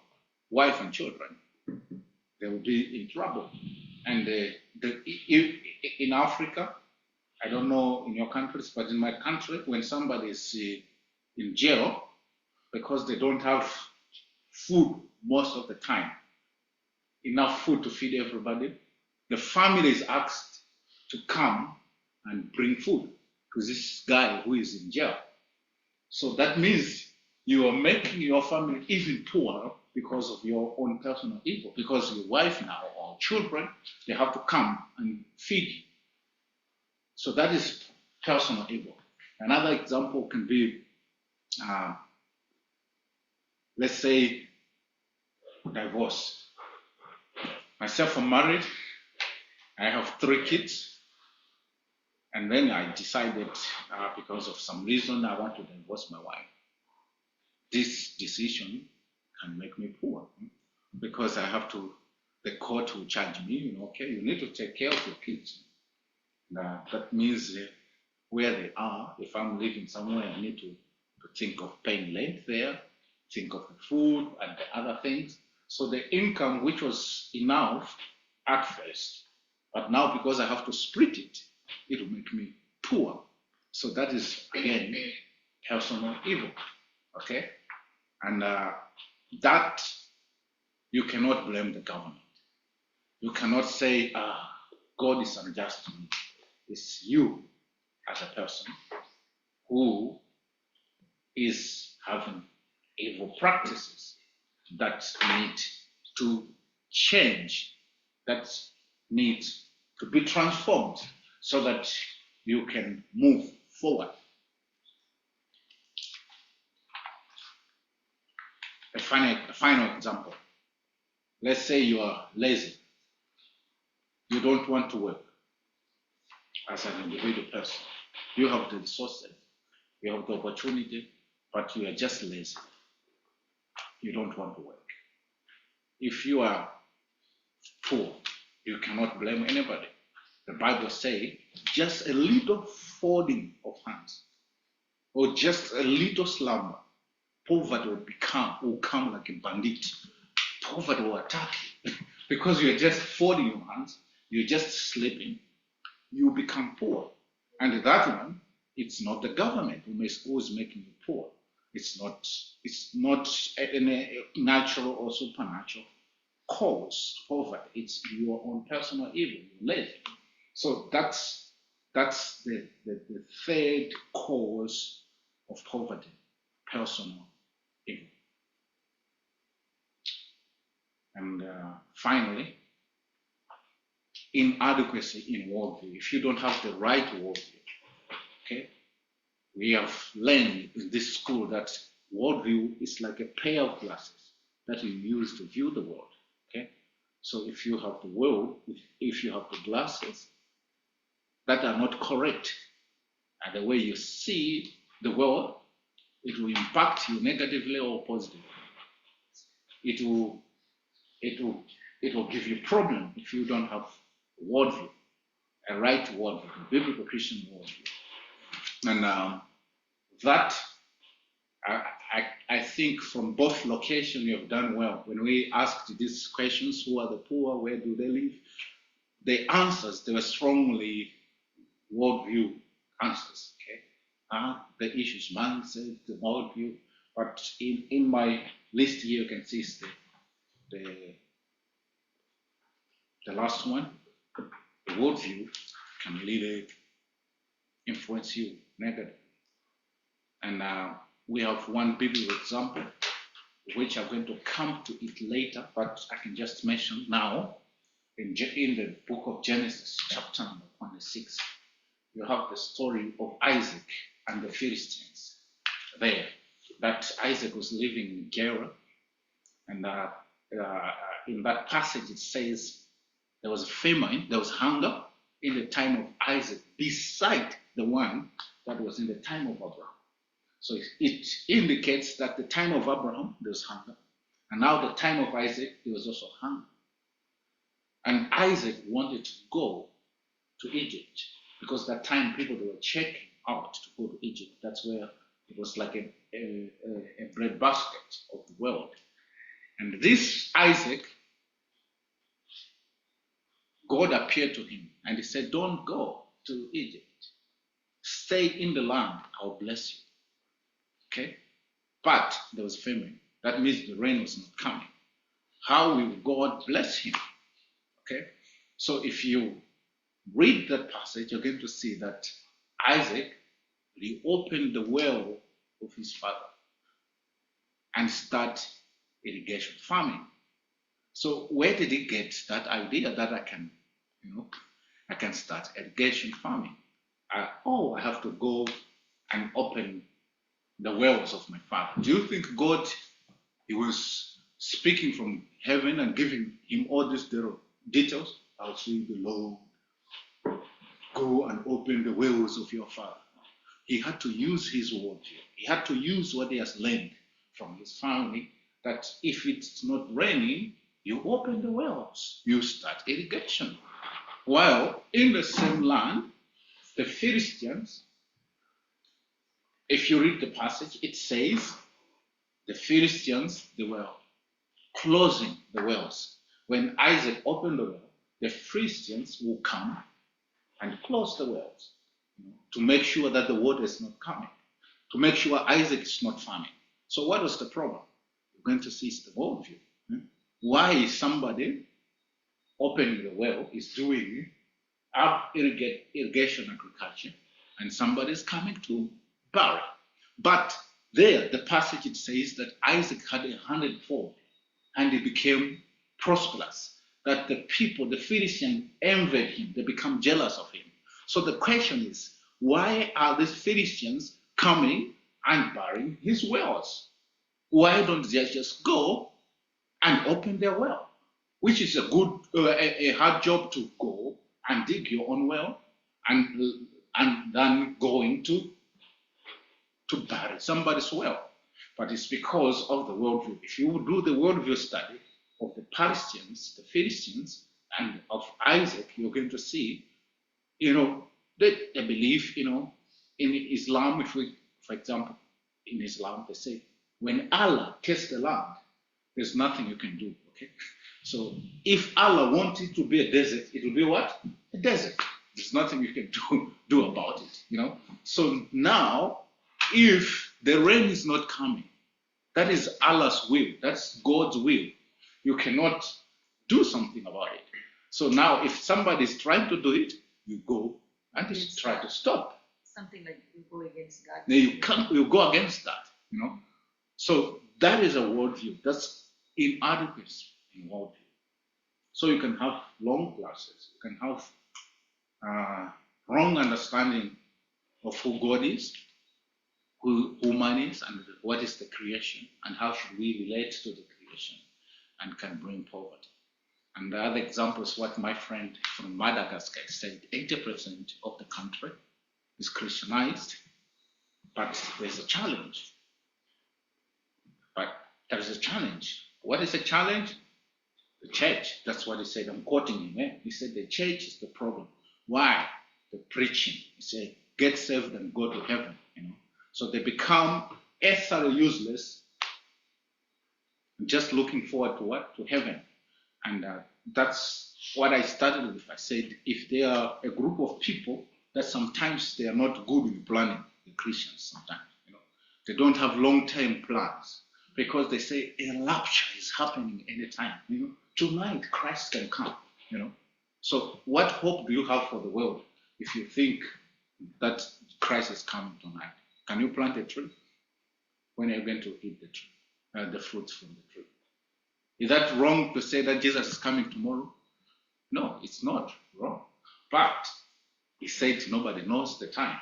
wife and children? They will be in trouble. And in Africa, I don't know in your countries, but in my country, when somebody is in jail because they don't have food most of the time, enough food to feed everybody, the family is asked to come and bring food to this guy who is in jail. So that means you are making your family even poorer because of your own personal evil, because your wife now or children, they have to come and feed you. So that is personal evil. Another example can be, let's say, divorce. Myself, I'm married. I have 3 kids. And then I decided, because of some reason, I want to divorce my wife. This decision can make me poor because I have to, the court will charge me, okay, you need to take care of your kids. That means where they are, if I'm living somewhere, I need to think of paying rent there, think of the food and the other things. So the income, which was enough at first, but now because I have to split it, it will make me poor. So that is, again, personal evil, okay? And that, you cannot blame the government. You cannot say, God is unjust to me. It's you as a person who is having evil practices that need to change, that need to be transformed so that you can move forward. A final example. Let's say you are lazy. You don't want to work as an individual person. You have the resources, you have the opportunity, but you are just lazy. You don't want to work. If you are poor, you cannot blame anybody. The Bible says just a little folding of hands or just a little slumber, poverty will come like a bandit. Poverty will attack you because you're just folding your hands, you're just sleeping, you become poor. And that one, it's not the government who is making you poor. It's not a natural or supernatural cause poverty. It's your own personal evil, your lazy. So that's the third cause of poverty, personal evil. And finally, inadequacy in worldview. If you don't have the right worldview, okay? We have learned in this school that worldview is like a pair of glasses that you use to view the world, okay? So if you have the world, if you have the glasses that are not correct, and the way you see the world, it will impact you negatively or positively. It will give you problem if you don't have worldview, a right worldview, a biblical Christian worldview. And that, I think from both locations you have done well. When we asked these questions, who are the poor, where do they live? The answers, they were strongly worldview answers, okay? The issues, mindset, the worldview. But in my list here, you can see the last one, the worldview can really influence you negatively. And we have one biblical example, which I'm going to come to it later, but I can just mention now. In the book of Genesis, chapter number 26, you have the story of Isaac and the Philistines there. That Isaac was living in Gerar, and in that passage it says there was a famine, there was hunger in the time of Isaac, beside the one that was in the time of Abraham. So it indicates that the time of Abraham there was hunger, and now the time of Isaac there was also hunger. And Isaac wanted to go to Egypt because that time people they were checking out to go to Egypt. That's where it was like a breadbasket of the world. And this Isaac, God appeared to him and he said, don't go to Egypt. Stay in the land, I'll bless you. Okay? But there was famine. That means the rain was not coming. How will God bless him? Okay? So if you read that passage, you're going to see that Isaac reopened the well of his father and start irrigation farming. So where did he get that idea that I can start irrigation farming? I have to go and open the wells of my father. Do you think God, he was speaking from heaven and giving him all these details? I'll see the Lord go and open the wells of your father. He had to use his word here. He had to use what he has learned from his family, that if it's not raining, you open the wells, you start irrigation. While in the same land, the Philistines, if you read the passage, it says the Philistines, they were closing the wells. When Isaac opened the well, the Philistines will come and close the wells, to make sure that the water is not coming, to make sure Isaac is not farming. So what was the problem? You're going to see it's the worldview. Why is somebody opening the well, is doing irrigation agriculture, and somebody is coming to bury? But there, the passage, it says that Isaac had 100-fold, and he became prosperous. That the people, the Philistines, envied him. They become jealous of him. So the question is, why are these Philistines coming and burying his wells? Why don't they just go and open their well? Which is a hard job, to go and dig your own well and then going to bury somebody's well. But it's because of the worldview. If you do the worldview study of the Palestinians, the Philistines, and of Isaac, you're going to see, they believe, in Islam, for example, in Islam, they say, when Allah tests the land, there's nothing you can do, okay? So if Allah wanted to be a desert, it will be what? A desert. There's nothing you can do about it, So now, if the rain is not coming, that is Allah's will, that's God's will. You cannot do something about it. So now, if somebody is trying to do it, you go and try to stop. Something like you go against God. You go against that, So that is a worldview. That's inadequate in worldview. So you can have long classes. You can have wrong understanding of who God is, who man is, and what is the creation, and how should we relate to the creation, and can bring poverty. And the other example is what my friend from Madagascar said: 80% of the country is Christianized, but there's a challenge. But there's a challenge. What is the challenge? The church. That's what he said. I'm quoting him. He said the church is the problem. Why? The preaching. He said, get saved and go to heaven. So they become utterly useless, just looking forward to what? To heaven. And that's what I started with. I said, if they are a group of people that sometimes they are not good in planning, the Christians sometimes, they don't have long-term plans, because they say a rapture is happening anytime. Tonight Christ can come. So what hope do you have for the world if you think that Christ is coming tonight? Can you plant a tree? When are you going to eat the tree, the fruits from the tree? Is that wrong to say that Jesus is coming tomorrow? No, it's not wrong. But he said nobody knows the time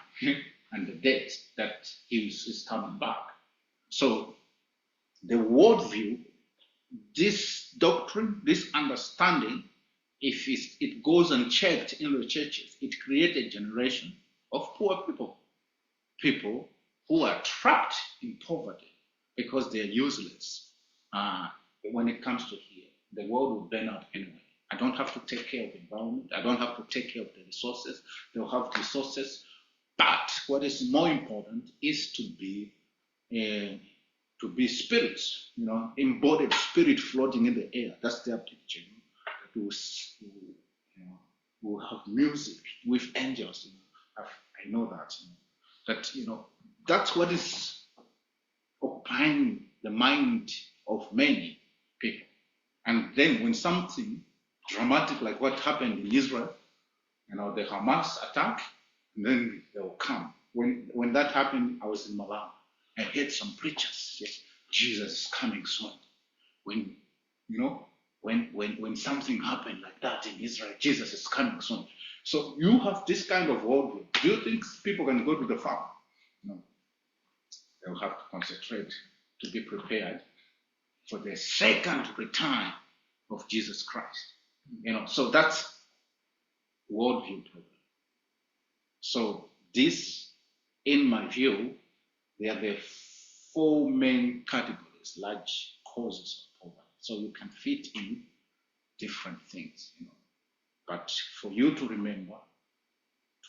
and the date that he is coming back. So the worldview, this doctrine, this understanding, if it goes unchecked in the churches, it creates a generation of poor people. People who are trapped in poverty because they are useless. When it comes to here, the world will burn out anyway. I don't have to take care of the environment. I don't have to take care of the resources. They'll have resources. But what is more important is to be spirits, embodied spirit floating in the air. That's their picture. Who have music with angels. I know that. That's what is occupying the mind of many people. And then when something dramatic like what happened in Israel, the Hamas attack, and then they will come. When that happened, I was in Malawi. I heard some preachers, yes, Jesus is coming soon. When something happened like that in Israel, Jesus is coming soon. So you have this kind of worldview. Do you think people can go to the farm? No. They will have to concentrate to be prepared for the second return of Jesus Christ. So that's worldview problem. So this, in my view, they are the four main categories, large causes of poverty. So you can fit in different things, But for you to remember,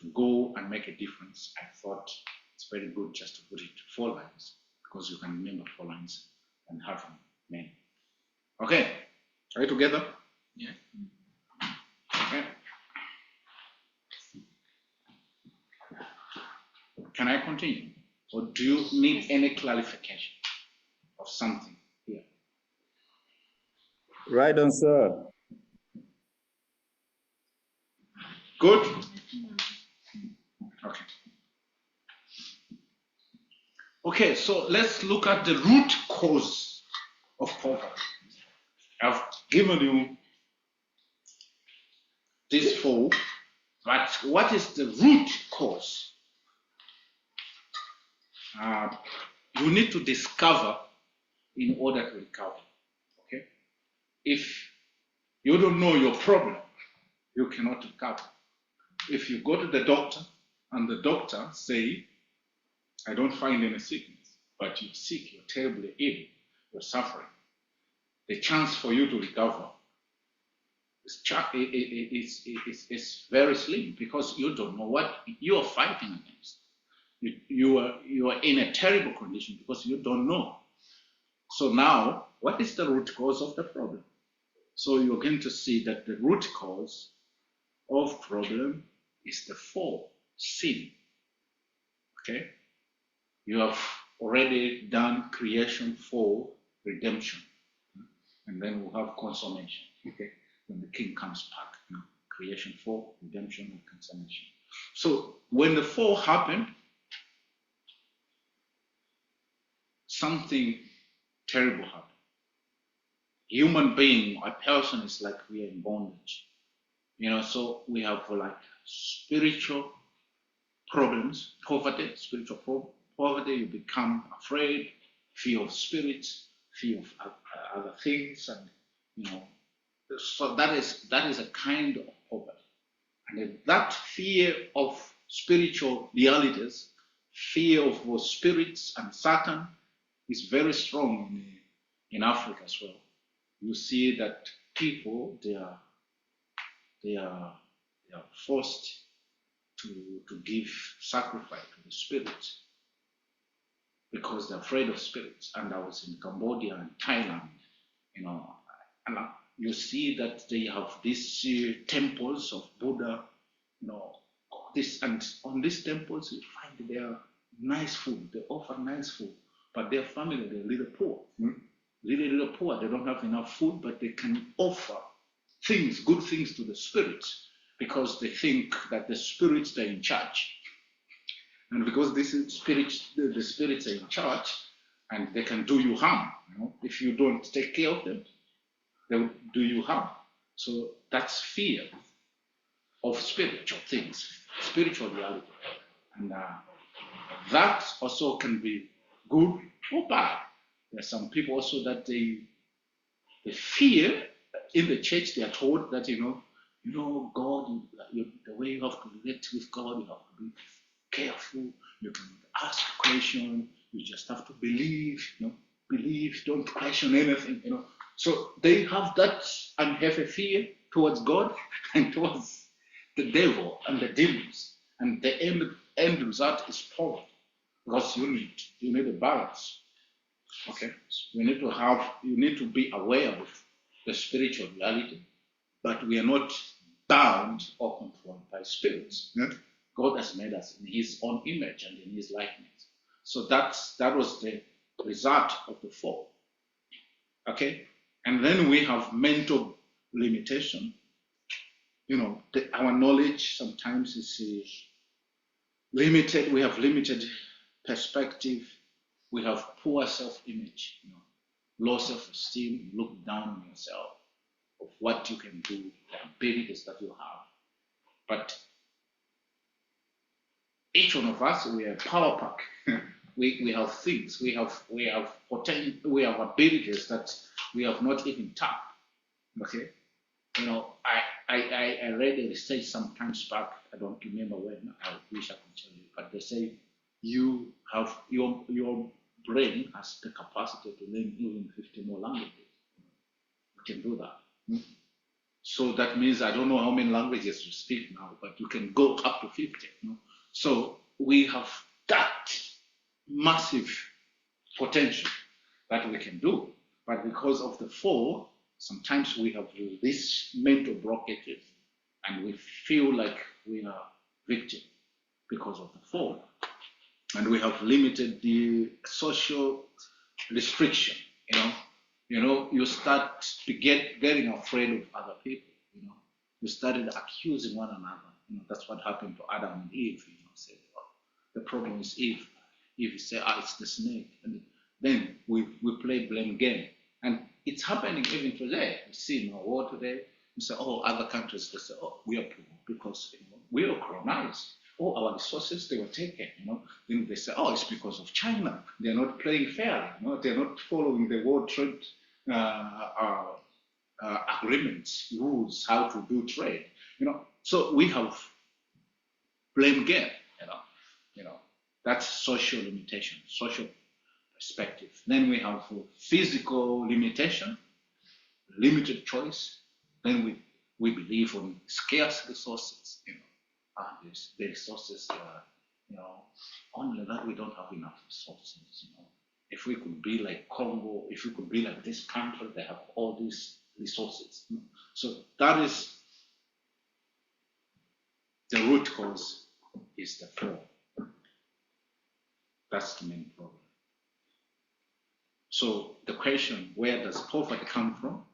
to go and make a difference, I thought it's very good just to put it 4 lines, because you can remember 4 lines and have many. Okay, are you together? Yeah. Okay. Can I continue? Or do you need any clarification of something here? Right on, sir. Good? Okay. Okay, so let's look at the root cause of poverty. I've given you these 4, but what is the root cause? You need to discover in order to recover. Okay? If you don't know your problem, you cannot recover. If you go to the doctor and the doctor say, I don't find any sickness, but you're sick, you're terribly ill, you're suffering, the chance for you to recover is very slim, because you don't know what you are fighting against. You are in a terrible condition because you don't know. So now, what is the root cause of the problem? So you're going to see that the root cause of problem is the fall, sin. Okay? You have already done creation, fall, redemption. And then we'll have consummation. Okay? When the king comes back. Creation, fall, redemption, and consummation. So when the fall happened, something terrible happened. Human being, a person is like we are in bondage. So we have like spiritual problems, poverty, spiritual poverty, you become afraid, fear of spirits, fear of other things, and so that is a kind of poverty. And that fear of spiritual realities, fear of spirits and Satan is very strong in Africa as well. You see that people they are forced to give sacrifice to the spirits because they're afraid of spirits. And I was in Cambodia and Thailand, and you see that they have these temples of Buddha, and on these temples you find there nice food. They offer nice food, but their family they're little poor, really poor. They don't have enough food, but they can offer things, good things to the spirits, because they think that the spirits are in charge. And because the spirits are in charge, and they can do you harm. If you don't take care of them, they will do you harm. So that's fear of spiritual things, spiritual reality. And that also can be good or bad. There are some people also that they fear. In the church, they are told that, God, the way you have to relate with God, you have to be careful. You can ask a question. You just have to believe, believe, don't question anything, So they have that and have a fear towards God and towards the devil and the demons. And the end result is poverty, because you need a balance. Okay, you need to be aware of the spiritual reality, but we are not bound or controlled by spirits. God has made us in His own image and in His likeness. So that was the result of the fall. Okay, and then we have mental limitation. our knowledge sometimes is limited. We have limited perspective. We have poor self-image, low self-esteem. You look down on yourself of what you can do, the abilities that you have. But each one of us, we are a power pack. we have things, we have potential, we have abilities that we have not even tapped. Okay, I read a research sometimes back. I don't remember when. I wish I could tell you, but they say you have your brain has the capacity to learn even 50 more languages. You can do that. So that means I don't know how many languages you speak now, but you can go up to 50. So we have that massive potential that we can do, but because of the fall, sometimes we have these mental blockages, and we feel like we are victim because of the fall, and we have limited the social restriction. You start to getting afraid of other people. You started accusing one another. That's what happened to Adam and Eve. Said, oh, the problem is Eve. Eve say, it's the snake, and then we play blame game, and it's happening even today. We see in our world today. We say, other countries, they say, we are poor because we are colonized. Our resources, they were taken. Then they say, it's because of China. They're not playing fair. They're not following the World Trade agreements, rules, how to do trade. So we have blame game. That's social limitation, social perspective. Then we have physical limitation, limited choice. Then we believe on scarce resources. The resources, only that we don't have enough resources. If we could be like Congo, if we could be like this country, they have all these resources. So that is the root cause, is the fall. That's the main problem. So the question, where does poverty come from?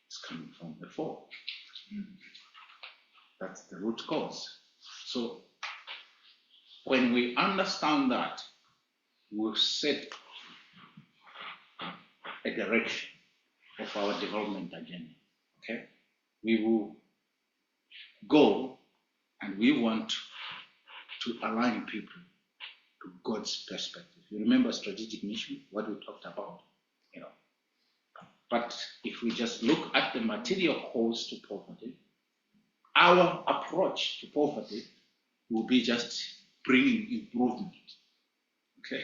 It's coming from the fall. That's the root cause. So when we understand that, we'll set a direction of our development agenda. Okay? We will go, and we want to align people to God's perspective. You remember strategic mission, what we talked about, But if we just look at the material cause to poverty, our approach to poverty will be just bringing improvement. Okay?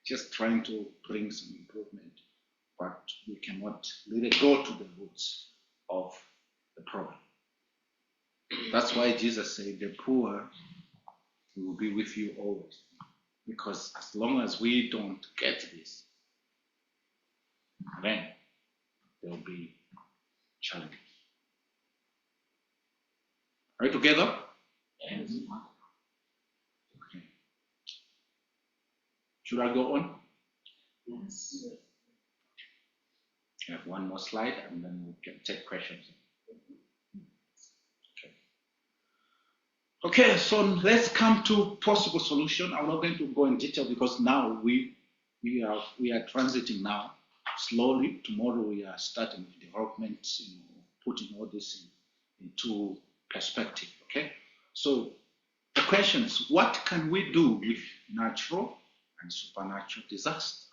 Just trying to bring some improvement, but we cannot really go to the roots of the problem. That's why Jesus said, the poor will be with you always. Because as long as we don't get this, then there will be challenges. Are we together? Yes. Okay. Should I go on? Yes. I have one more slide, and then we can take questions. Okay, so let's come to possible solution. I'm not going to go in detail because now we are transiting now slowly. Tomorrow we are starting with development, putting all this into perspective. Okay, so the question is, what can we do with natural and supernatural disaster?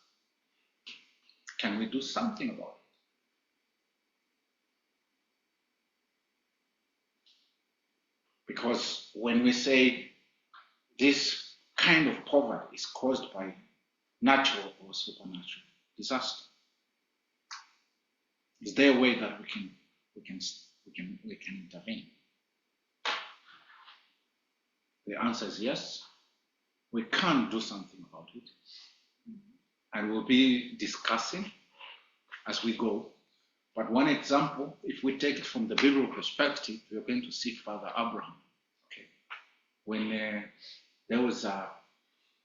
Can we do something about it? Because when we say this kind of poverty is caused by natural or supernatural disaster, is there a way that we can intervene? The answer is yes. We can do something about it, and we'll be discussing as we go. But one example, if we take it from the biblical perspective, we're going to see Father Abraham. Okay, when there was a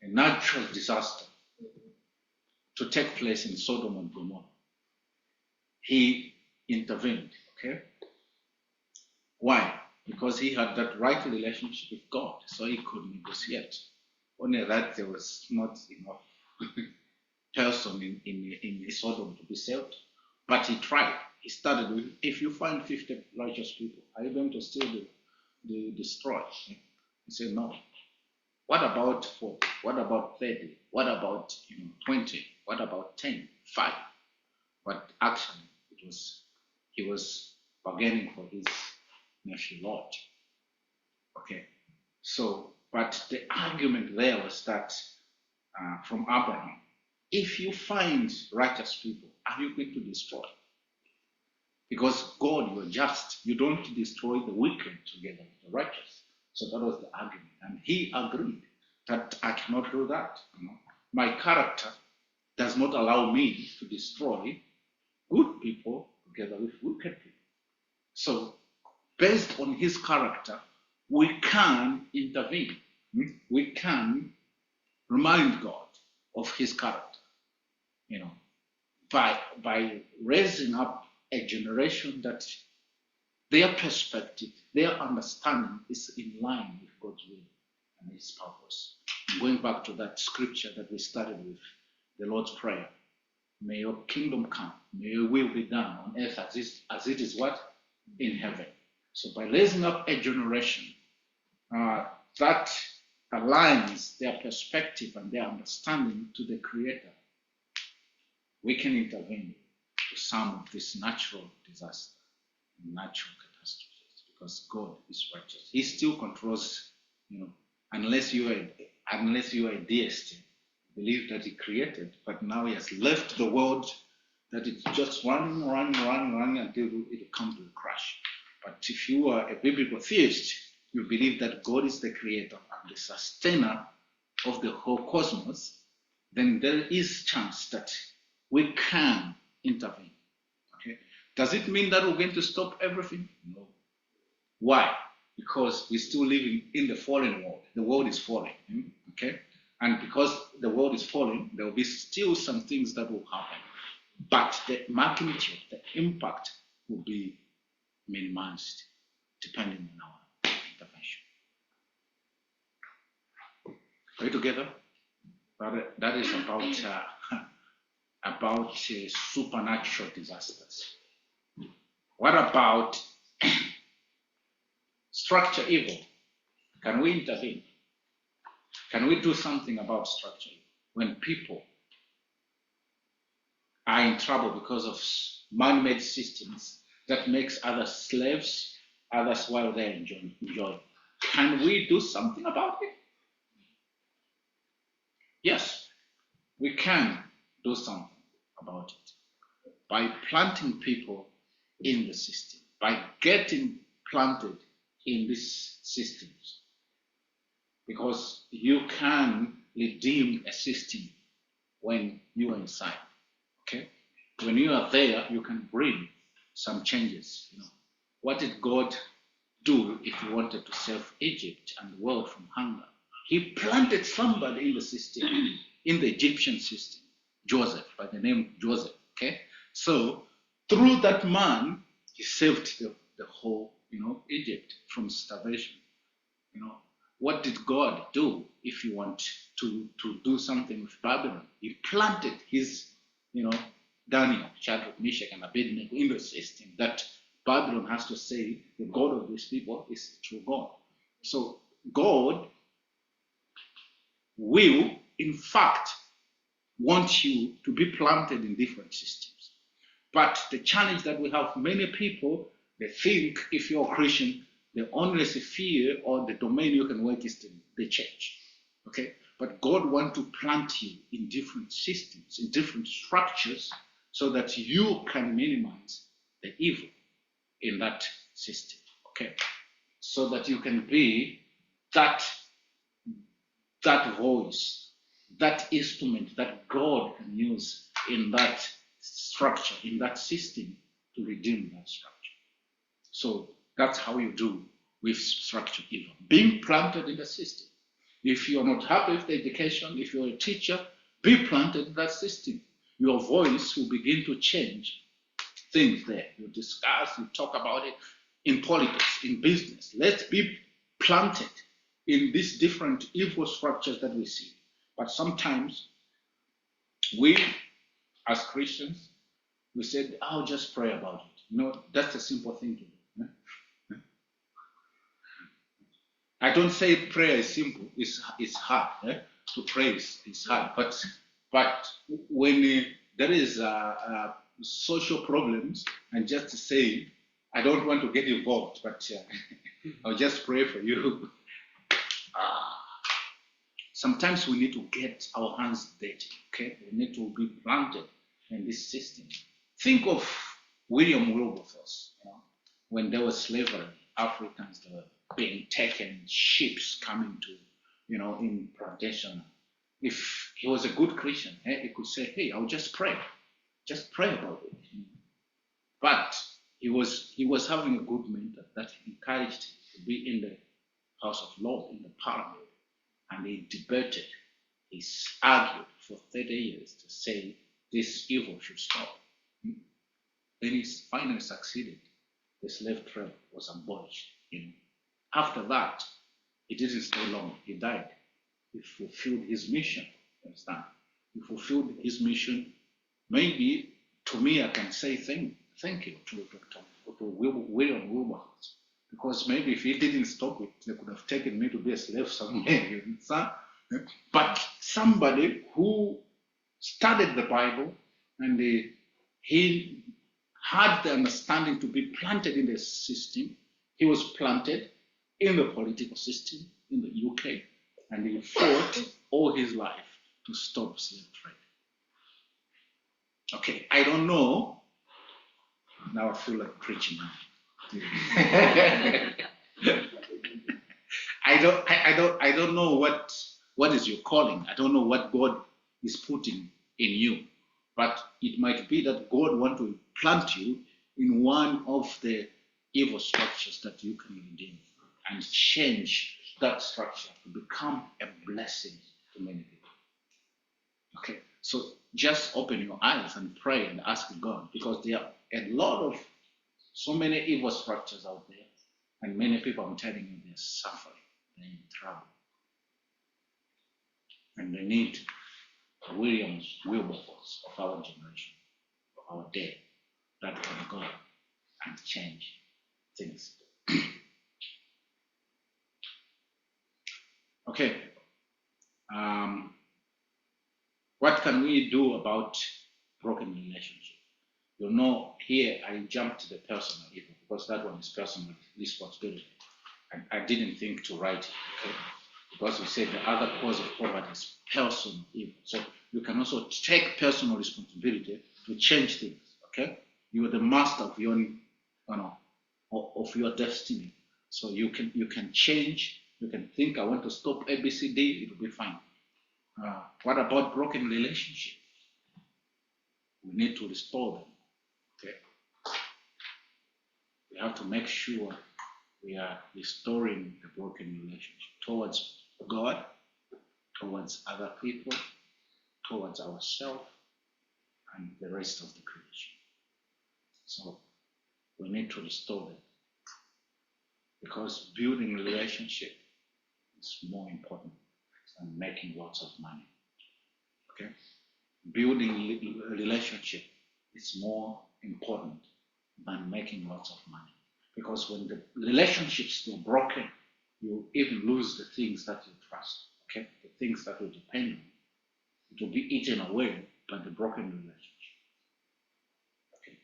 natural disaster to take place in Sodom and Gomorrah, he intervened. Okay, why? Because he had that right relationship with God, so he could negotiate. Only that there was not enough person in Sodom to be saved, but he tried. He started with, if you find 50 righteous people, are you going to still destroy? He said, no. What about 40? What about 30? What about 20? What about 10? 5? But actually, he was bargaining for his nephew Lot. Okay, so but the argument there was that from Abraham, if you find righteous people, are you going to destroy? Because God, you're just. You don't destroy the wicked together with the righteous. So that was the argument. And he agreed that I cannot do that. My character does not allow me to destroy good people together with wicked people. So based on his character, we can intervene. We can remind God of his character, by raising up a generation that their perspective, their understanding is in line with God's will and his purpose. Going back to that scripture that we started with, the Lord's Prayer, may your kingdom come, may your will be done on earth as it is what? In heaven. So by raising up a generation that aligns their perspective and their understanding to the Creator, we can intervene to some of this natural disaster, natural catastrophes, because God is righteous. He still controls, unless you are a deist, believe that he created, but now he has left the world that it's just running until it comes to a crash. But if you are a biblical theist, you believe that God is the creator and the sustainer of the whole cosmos, then there is chance that we can intervene. Okay? Does it mean that we're going to stop everything? No. Why? Because we're still living in the fallen world. The world is falling. Okay? And because the world is falling, there will be still some things that will happen. But the magnitude, the impact will be minimized depending on our intervention. Are you together? That is about supernatural disasters. What about structure evil? Can we intervene? Can we do something about structure evil? When people are in trouble because of man-made systems that makes others slaves, others while they're enjoying. Can we do something about it? Yes, we can do something about it by planting people in the system, by getting planted in these systems. Because you can redeem a system when you are inside. Okay? When you are there, you can bring some changes. What did God do if he wanted to save Egypt and the world from hunger? He planted somebody in the system, in the Egyptian system, Joseph, by the name Joseph. Okay? So through that man, he saved the whole, Egypt from starvation. What did God do if you want to do something with Babylon? He planted his, Daniel, Shadrach, Meshach, and Abednego in the system that Babylon has to say the God of these people is the true God. So God will, in fact, want you to be planted in different systems. But the challenge that we have, many people, they think if you're a Christian, the only sphere or the domain you can work is the church. Okay? But God wants to plant you in different systems, in different structures, so that you can minimize the evil in that system. Okay? So that you can be that voice, that instrument that God can use in that structure, in that system, to redeem that structure. So that's how you do with structured evil. Being planted in the system. If you're not happy with the education, if you're a teacher, be planted in that system. Your voice will begin to change things there. You discuss, you talk about it in politics, in business. Let's be planted in these different evil structures that we see. But sometimes we, as Christians, we said, "I'll just pray about it." No, that's a simple thing to do. I don't say prayer is simple. It's hard. To pray is hard. But when there is social problems, and just to say, I don't want to get involved, but I'll just pray for you. Sometimes we need to get our hands dirty. Okay, we need to be planted in this system. Think of William Wilberforce. When there was slavery, Africans were being taken, ships coming to, in plantation. If he was a good Christian, he could say, "Hey, I'll just pray about it." But he was having a good mentor that encouraged him to be in the House of Lords, in the Parliament, and he debated, he argued for 30 years to say this evil should stop. Then he finally succeeded. The slave trade was abolished. After that, he didn't stay long. He died. He fulfilled his mission. Understand? He fulfilled his mission. Maybe to me, I can say thank you to William Wilberforce, because maybe if he didn't stop it, they could have taken me to be a slave somewhere. You understand? But somebody who studied the Bible and he had the understanding to be planted in the system. He was planted in the political system in the UK, and he fought all his life to stop slave trade. Okay, I don't know. Now I feel like preaching now. I don't know what is your calling. I don't know what God is putting in you. But it might be that God wants to plant you in one of the evil structures that you can redeem and change that structure to become a blessing to many people. Okay, so just open your eyes and pray and ask God, because there are a lot of so many evil structures out there, and many people, I'm telling you, they're suffering, they're in trouble, and they need William Wilberforce of our generation, of our day, that can go and change things. Okay. What can we do about broken relationship? Here I jumped to the personal evil, because that one is personal responsibility. I didn't think to write it, okay? Because we said the other cause of poverty is personal evil. So you can also take personal responsibility to change things, okay? You are the master of your, of your destiny. So you can change. You can think, I want to stop ABCD, it will be fine. What about broken relationship? We need to restore them. Okay. We have to make sure we are restoring the broken relationship towards God, towards other people, towards ourselves, and the rest of the creation. So we need to restore them, because building a relationship is more important than making lots of money. Okay? Building a relationship is more important than making lots of money. Because when the relationships are broken, you even lose the things that you trust. Okay? The things that you depend on. It will be eaten away by the broken relationship. Okay?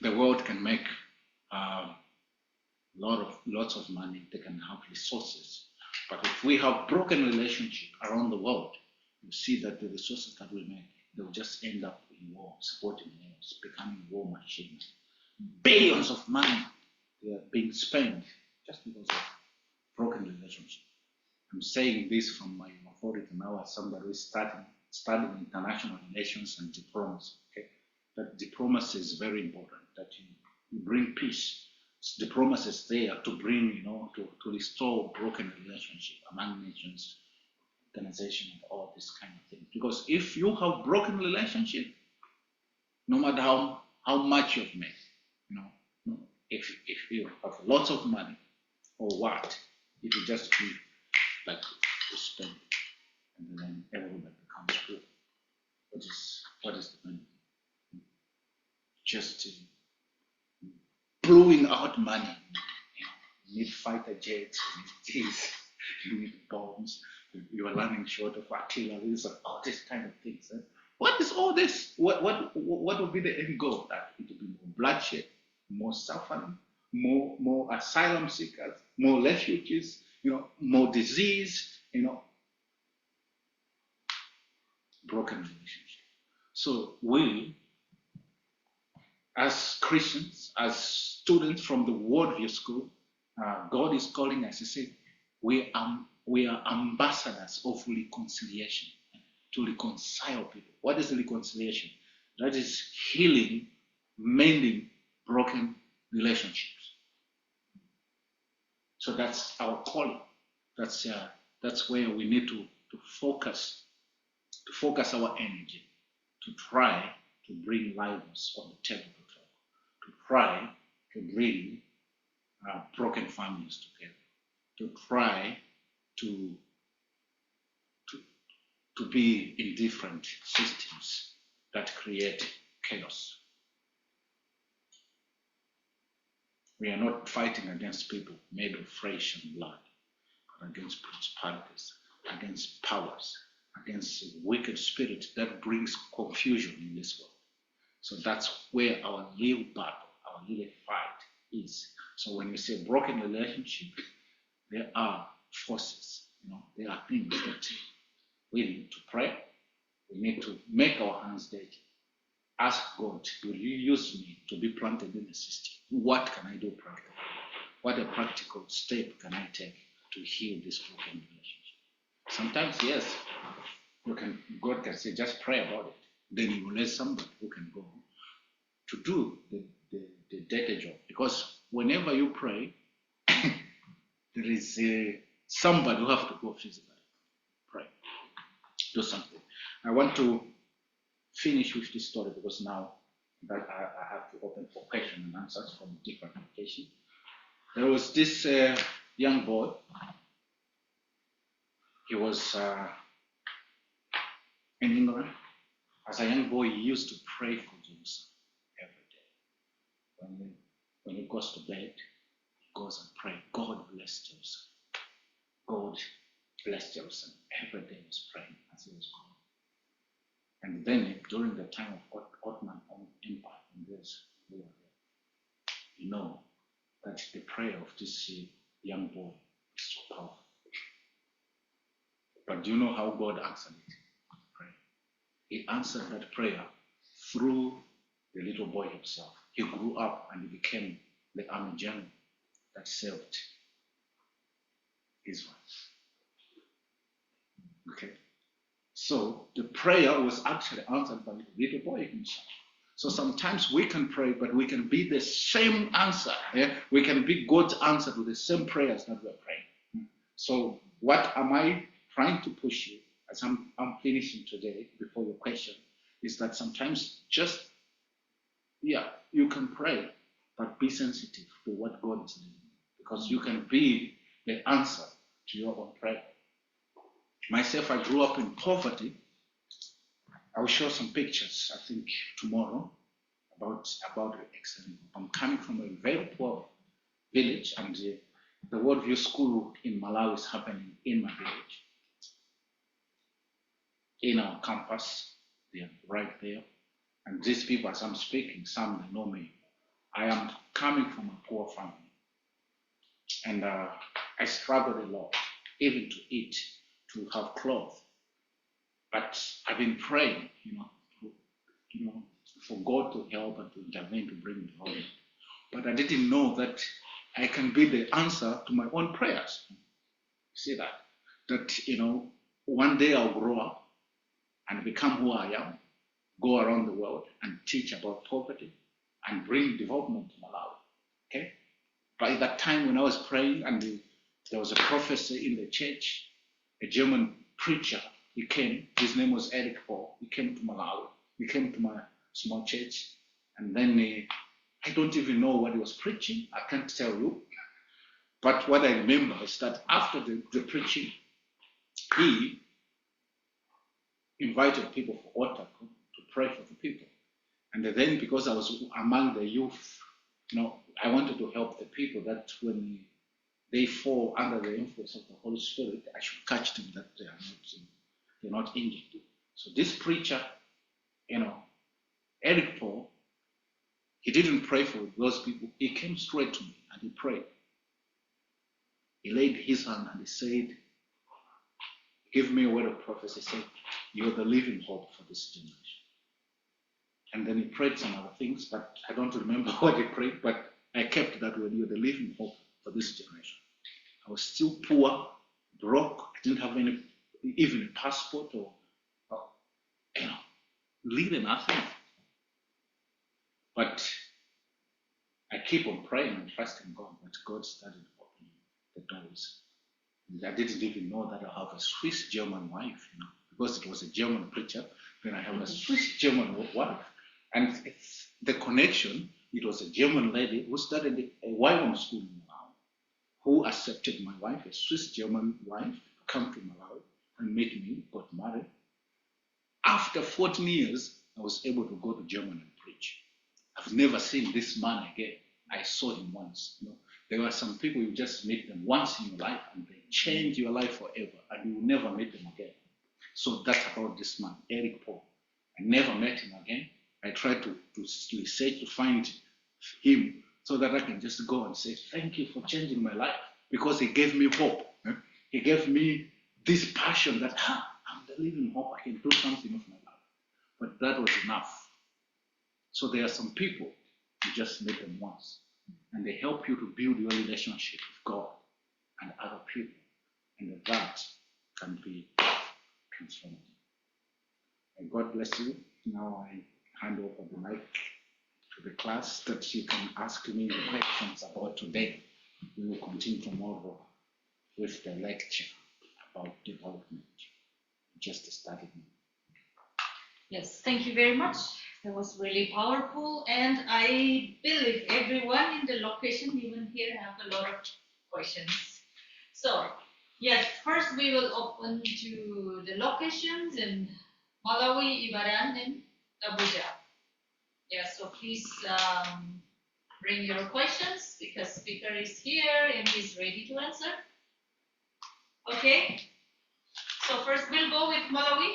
The world can make lots of money. They can have resources, but if we have broken relationship around the world, you see that the resources that we make, they'll just end up in war, supporting wars, becoming war machines. Billions of money they are being spent just because of broken relationship. I'm saying this from my authority now as somebody who is studying international relations and diplomacy. Okay, that diplomacy is very important. That you bring peace. diplomacies there to bring, to restore broken relationship among nations, organization, and all this kind of thing. Because if you have broken relationship, no matter how much you've made, if you have lots of money or what, it will just be like you spend, and then everybody becomes poor. What is the money? Just blowing out money. You need fighter jets, you need this, you need bombs, you are running short of artillery, and all these kind of things. What is all this? What will be the end goal? That it will be more bloodshed, more suffering, more asylum seekers, more refugees, more disease, broken relationship. So we, as Christians, as students from the Worldview School, God is calling us. He said, we are ambassadors of reconciliation, to reconcile people. What is reconciliation? That is healing, mending broken relationships. So that's our calling. That's where we need to focus our energy, to try to bring lives on the table, to try to bring broken families together, to try to be in different systems that create chaos. We are not fighting against people made of flesh and blood, but against principalities, against powers, against wicked spirits that brings confusion in this world. So that's where our real battle, our real fight is. So when we say broken relationship, there are forces, there are things that we need to pray. We need to make our hands dirty. Ask God, will you use me to be planted in the system? What can I do practically? What a practical step can I take to heal this broken relationship? Sometimes, yes, God can say, just pray about it. Then He will let somebody who can go to do the dirty job. Because whenever you pray, there is somebody who has to go physically. Pray. Do something. I want to finish with this story because now that I have to open for questions and answers from different locations. There was this young boy. He was in England. As a young boy, he used to pray for Jerusalem every day. When he goes to bed, he goes and prays, God bless Jerusalem. God bless Jerusalem. Every day he was praying as he was going. And then during the time of Ottoman Empire, we were there. That the prayer of this young boy is so powerful. But do you know how God answered it? He answered that prayer through the little boy himself. He grew up and he became the army general that served Israel. Okay? So the prayer was actually answered by the little boy himself. So sometimes we can pray, but we can be the same answer. Yeah? We can be God's answer to the same prayers that we're praying. So what am I trying to push you, as I'm finishing today before your question, is that sometimes you can pray, but be sensitive to what God is doing, because you can be the answer to your own prayer. Myself, I grew up in poverty. I will show some pictures, I think, tomorrow about the excellent. I'm coming from a very poor village, and the Worldview School in Malawi is happening in my village, in our campus. They are right there. And these people, as I'm speaking, some they know me. I am coming from a poor family, and I struggled a lot, even to eat, to have clothes. But I've been praying, for God to help and to intervene to bring me home. But I didn't know that I can be the answer to my own prayers. See that? That, one day I'll grow up and become who I am, go around the world and teach about poverty and bring development to Malawi. Okay? by that time when I was praying, and there was a prophecy in the church, a German preacher. He came. His name was Eric Paul. He came to Malawi. He came to my small church, and then I don't even know what he was preaching. I can't tell you. But what I remember is that after the preaching, he invited people for altar to pray for the people. And then, because I was among the youth, I wanted to help the people that when they fall under the influence of the Holy Spirit, I should catch them that they're not injured. So this preacher, Eric Paul, he didn't pray for those people. He came straight to me and he prayed. He laid his hand and he said, give me a word of prophecy. He said, you're the living hope for this generation. And then he prayed some other things, but I don't remember what he prayed, but I kept that word, you're the living hope for this generation. I was still poor, broke. I didn't have even a passport or little nothing. But I keep on praying and trusting God, but God started opening the doors. And I didn't even know that I have a Swiss German wife, because it was a German preacher. Then I have a Swiss German wife. And it's the connection, it was a German lady who studied a YWAM school in Malawi, who accepted my wife, a Swiss German wife, to come to Malawi and meet me, got married. After 14 years, I was able to go to Germany and preach. I've never seen this man again. I saw him once. There were some people, you just meet them once in your life and they change your life forever and you will never meet them again. So that's about this man, Eric Paul. I never met him again. I tried to research to find him so that I can just go and say, thank you for changing my life, because he gave me hope. He gave me this passion that I'm the living hope. I can do something with my life. But that was enough. So there are some people, you just meet them once, and they help you to build your relationship with God and other people, and that can be transformative. And God bless you. Now I hand over the mic to the class that you can ask me the questions about today. We will continue tomorrow with the lecture about development. Just started. Yes, thank you very much. That was really powerful, and I believe everyone in the location, even here, have a lot of questions. So, yes, first we will open to the locations in Malawi, Ibadan, and Abuja. Yes, so please bring your questions because speaker is here and he's ready to answer. Okay, so first we'll go with Malawi.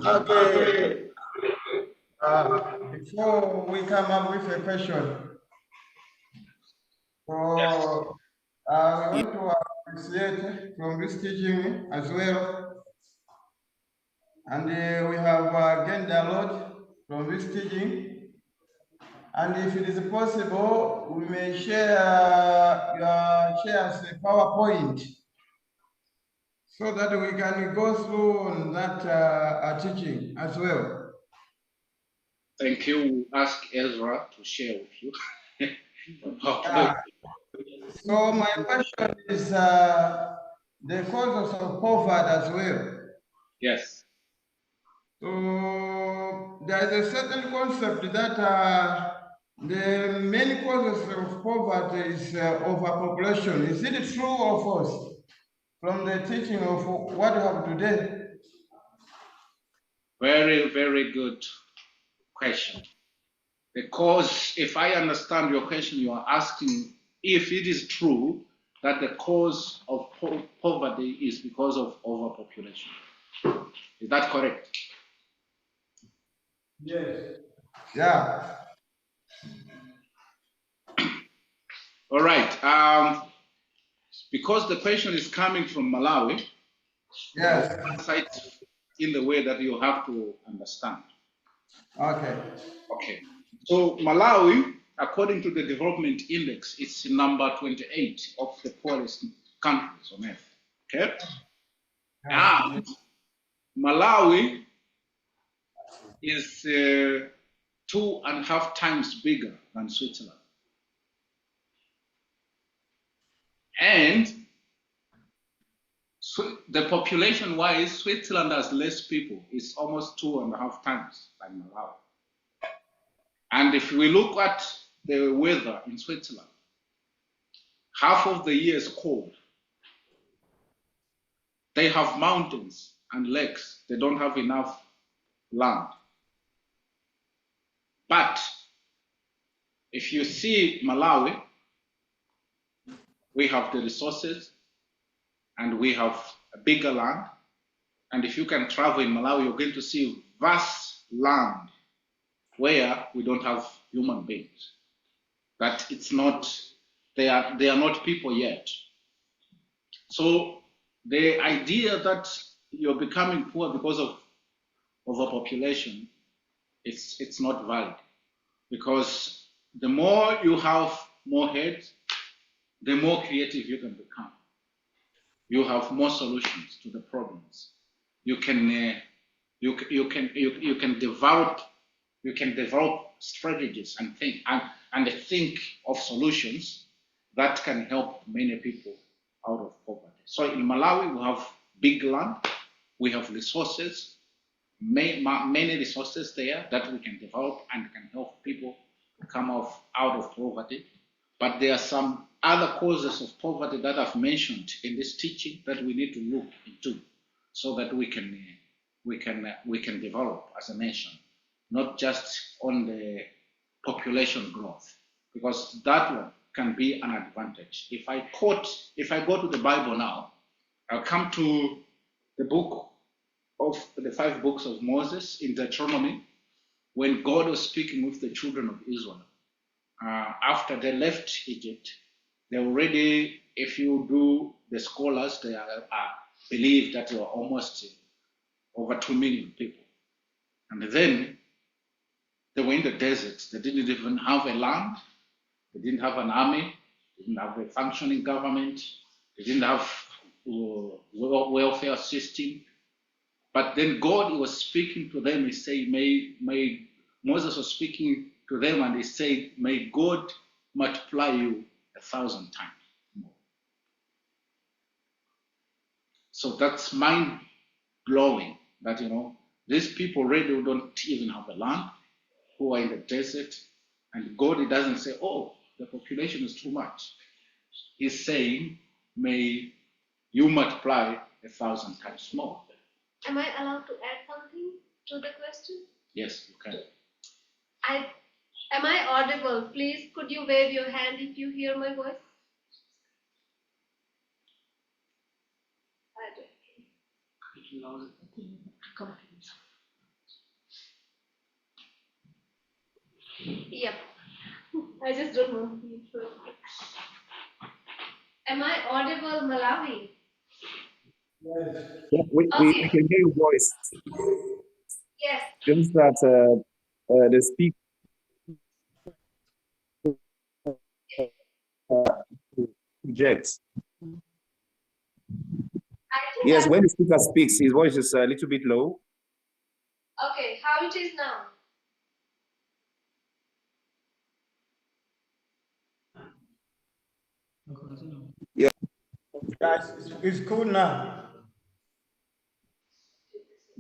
Okay. Before we come up with a question, so we want to appreciate from this teaching as well, and we have gained a lot from this teaching. And if it is possible, we may share a PowerPoint so that we can go through on that teaching as well. Thank you. We'll ask Ezra to share with you. So my question is the causes of poverty as well. Yes. So there is a certain concept that the main causes of poverty is overpopulation. Is it true or false from the teaching of what you have today? Very, very good question. Because if I understand your question, you are asking if it is true that the cause of poverty is because of overpopulation. Is that correct? Yes. Yeah. All right. Because the question is coming from Malawi, yes, I'll answer it in the way that you have to understand. Okay. Okay. So Malawi, according to the Development Index, it's number 28 of the poorest countries on earth. Okay. And Malawi is 2.5 times bigger than Switzerland. And the population-wise, Switzerland has less people. It's almost 2.5 times than Malawi. And if we look at the weather in Switzerland, half of the year is cold. They have mountains and lakes. They don't have enough land. But if you see Malawi, we have the resources and we have a bigger land. And if you can travel in Malawi, you're going to see vast land where we don't have human beings. That it's not, they are not people yet. So the idea that you're becoming poor because of overpopulation, it's not valid. Because the more you have more heads, the more creative you can become. You have more solutions to the problems. You can develop strategies and think of solutions that can help many people out of poverty. So in Malawi, we have big land, we have resources, many resources there that we can develop and can help people come out of poverty. But there are some other causes of poverty that I've mentioned in this teaching that we need to look into, so that we can develop as a nation, not just on the population growth, because that one can be an advantage. If I go to the Bible now, I'll come to the book of the 5 books of Moses in Deuteronomy, when God was speaking with the children of Israel. After they left Egypt, they already, if you do the scholars, they believe that there were almost over 2 million people. And then they were in the desert. They didn't even have a land. They didn't have an army. They didn't have a functioning government. They didn't have welfare system. But then God was speaking to them. He said, Moses was speaking to them, and he said, may God multiply you 1,000 times more. So that's mind-blowing that, these people really don't even have a land, who are in the desert, and God, doesn't say, oh, the population is too much. He's saying, may you multiply 1,000 times more. Am I allowed to add something to the question? Yes, you can. Am I audible? Please, could you wave your hand if you hear my voice? Yep. I just don't know. Am I audible, Malawi? Yeah, we can hear your voice. Yes. Just that the speaker projects. Yes, when the speaker speaks, his voice is a little bit low. Okay, how it is now? Yeah. Guys, it's cool now.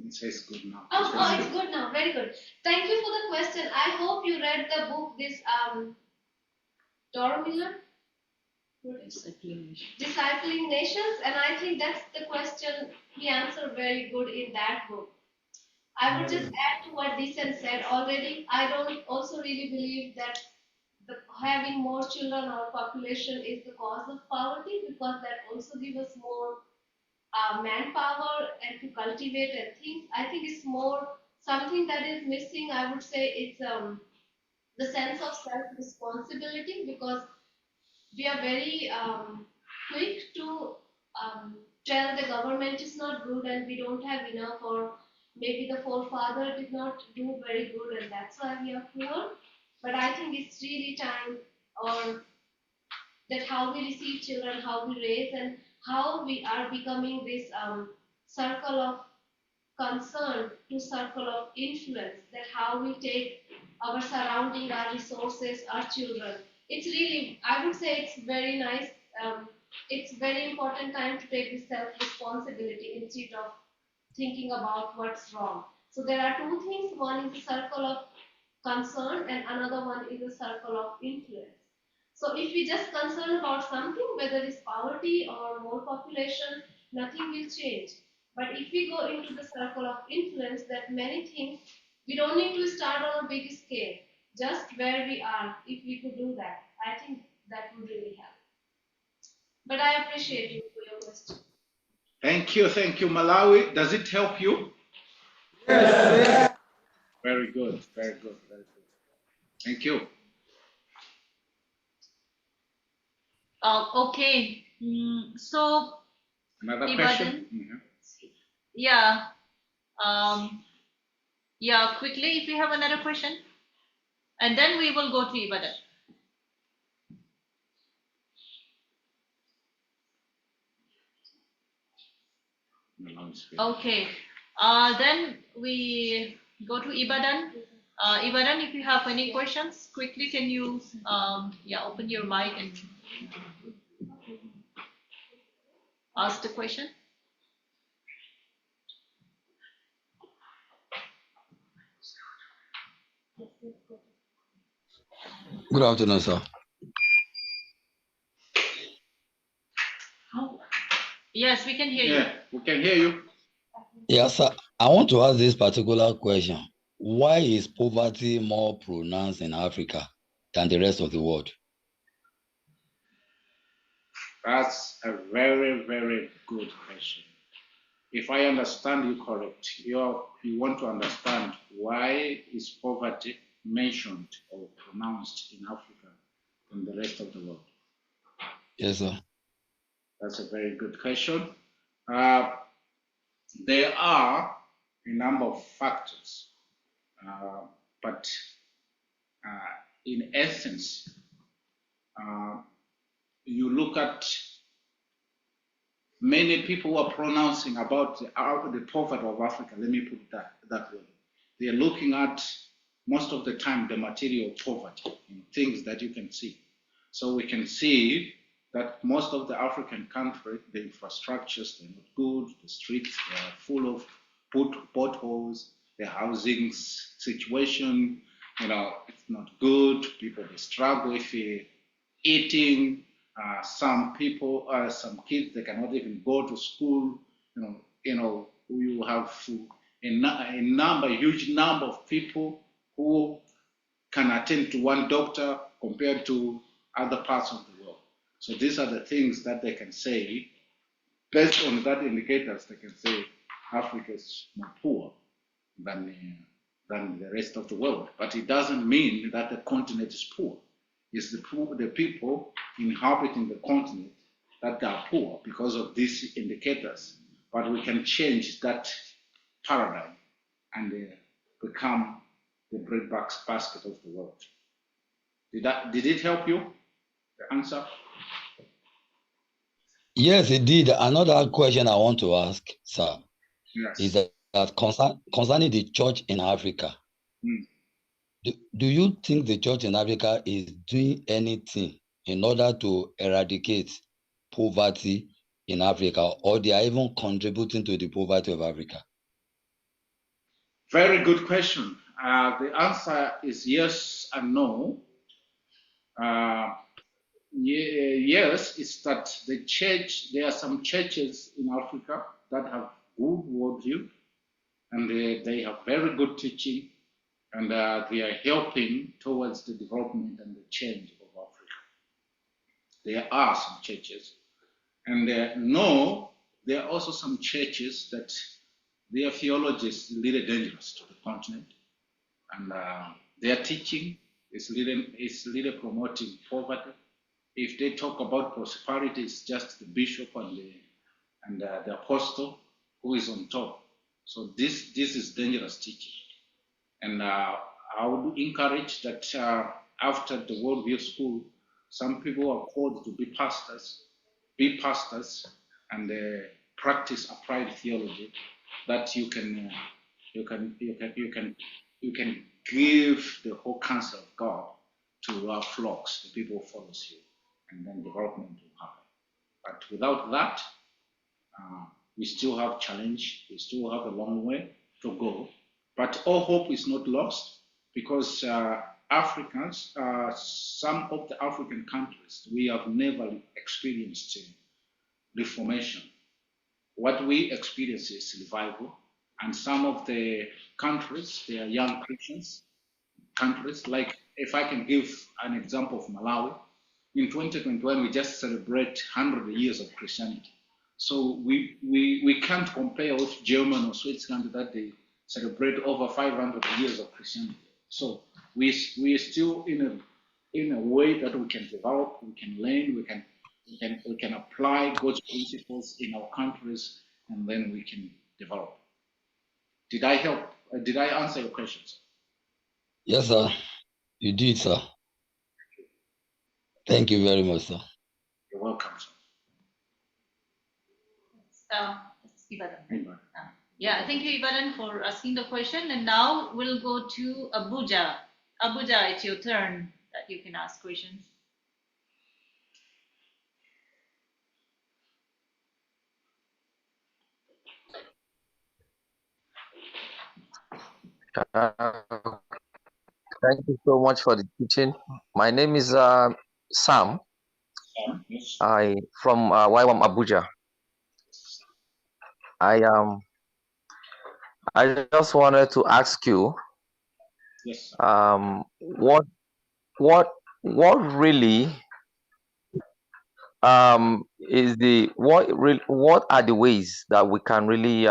It says good now. Oh, it's good now. Very good. Thank you for the question. I hope you read the book, this Dora Miller? Discipling Nations, and I think that's the question he answered very good in that book. I would just add to what Deesan said already. I don't also really believe that having more children or population is the cause of poverty, because that also gives us more manpower and to cultivate and things. I think it's more something that is missing. I would say it's the sense of self-responsibility, because we are very quick to tell the government is not good and we don't have enough, or maybe the forefather did not do very good and that's why we are poor. But I think it's really time, or that how we receive children, how we raise, and how we are becoming this circle of concern to circle of influence, that how we take our surrounding, our resources, our children. It's really, I would say it's very nice. It's very important time to take this self-responsibility instead of thinking about what's wrong. So there are two things. One is a circle of concern and another one is a circle of influence. So if we just concern about something, whether it's poverty or more population, nothing will change. But if we go into the circle of influence, that many things, we don't need to start on a big scale, just where we are. If we could do that, I think that would really help. But I appreciate you for your question. Thank you, Malawi. Does it help you? Yes. Very good, very good, very good. Thank you. Okay. So Another Ibadan? question? Mhm. Yeah. Yeah, quickly, if you have another question. And then we will go to Ibadan. Okay. Then we go to Ibadan. Ibadan, if you have any questions, quickly can you open your mic and ask the question? Good afternoon, sir. Yes, we can hear you. Yeah, we can hear you. Yes, sir. I want to ask this particular question. Why is poverty more pronounced in Africa than the rest of the world? That's a very, very good question. If I understand you correct, you want to understand why is poverty mentioned or pronounced in Africa than the rest of the world? Yes, sir. That's a very good question. There are a number of factors, but in essence, you look at many people who are pronouncing about the poverty of Africa. Let me put it that way. They are looking at most of the time the material poverty, things that you can see. So we can see that most of the African countries, the infrastructures, they're not good, the streets are full of potholes, the housing situation, it's not good, people, they struggle with eating, some people, some kids, they cannot even go to school, you have a huge number of people who can attend to one doctor compared to other parts of the world. So these are the things that they can say. Based on that indicators, they can say Africa is more poor than the rest of the world. But it doesn't mean that the continent is poor. It's the people inhabiting the continent that are poor because of these indicators. But we can change that paradigm and become the breadbasket of the world. Did it help you? The answer? Yes, it did. Another question I want to ask, sir, is that concerning the church in Africa. Do you think the church in Africa is doing anything in order to eradicate poverty in Africa, or they are even contributing to the poverty of Africa? Very good question. The answer is yes and no. Yes, it's that the church, there are some churches in Africa that have good worldview and they have very good teaching, and they are helping towards the development and the change of Africa. There are some churches. And no, there are also some churches that their theology is really dangerous to the continent. And their teaching is really promoting poverty. If they talk about prosperity, it's just the bishop and the apostle who is on top. So this is dangerous teaching. And I would encourage that after the worldview school, some people are called to be pastors and practice applied theology that you can give the whole counsel of God to our flocks, the people who follows you, and then development will happen. But without that, we still have challenge. We still have a long way to go. But all hope is not lost because Africans, some of the African countries, we have never experienced reformation. What we experience is revival, and some of the countries, they are young Christians countries. Like if I can give an example of Malawi, in 2021 we just celebrate 100 years of Christianity. So we can't compare with Germany or Switzerland that they celebrate over 500 years of Christianity. So we are still in a way that we can develop, we can learn, we can apply God's principles in our countries, and then we can develop. Did I help? Did I answer your questions? Yes, sir. You did, sir. Thank you very much, sir. You're welcome, sir. It's Ibadan. Yeah, thank you, Ibadan, for asking the question. And now we'll go to Abuja. Abuja, it's your turn that you can ask questions. Thank you so much for the teaching. My name is Sam. Yes. I from YWAM Abuja. I just wanted to ask you, Yes. what really is the what are the ways that we can really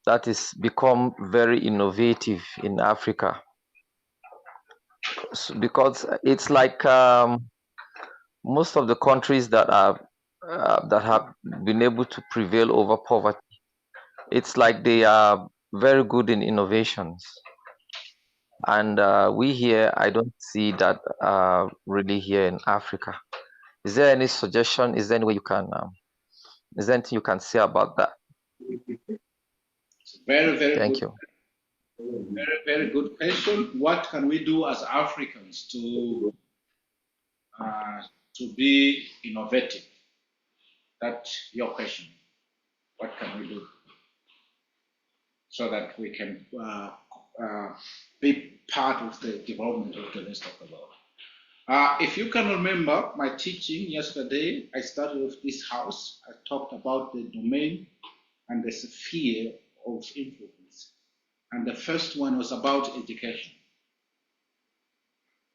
that is become very innovative in Africa? Because it's like most of the countries that are that have been able to prevail over poverty, it's like they are very good in innovations, and we here, I don't see that really here in Africa. Is there any suggestion? Is there any way you can is there anything you can say about that? Very, very Thank good. you. Very, very good question. What can we do as Africans to be innovative? That's your question. What can we do so that we can be part of the development of the rest of the world? If you can remember my teaching yesterday, I started with this house. I talked about the domain and the sphere of influence. And the first one was about education.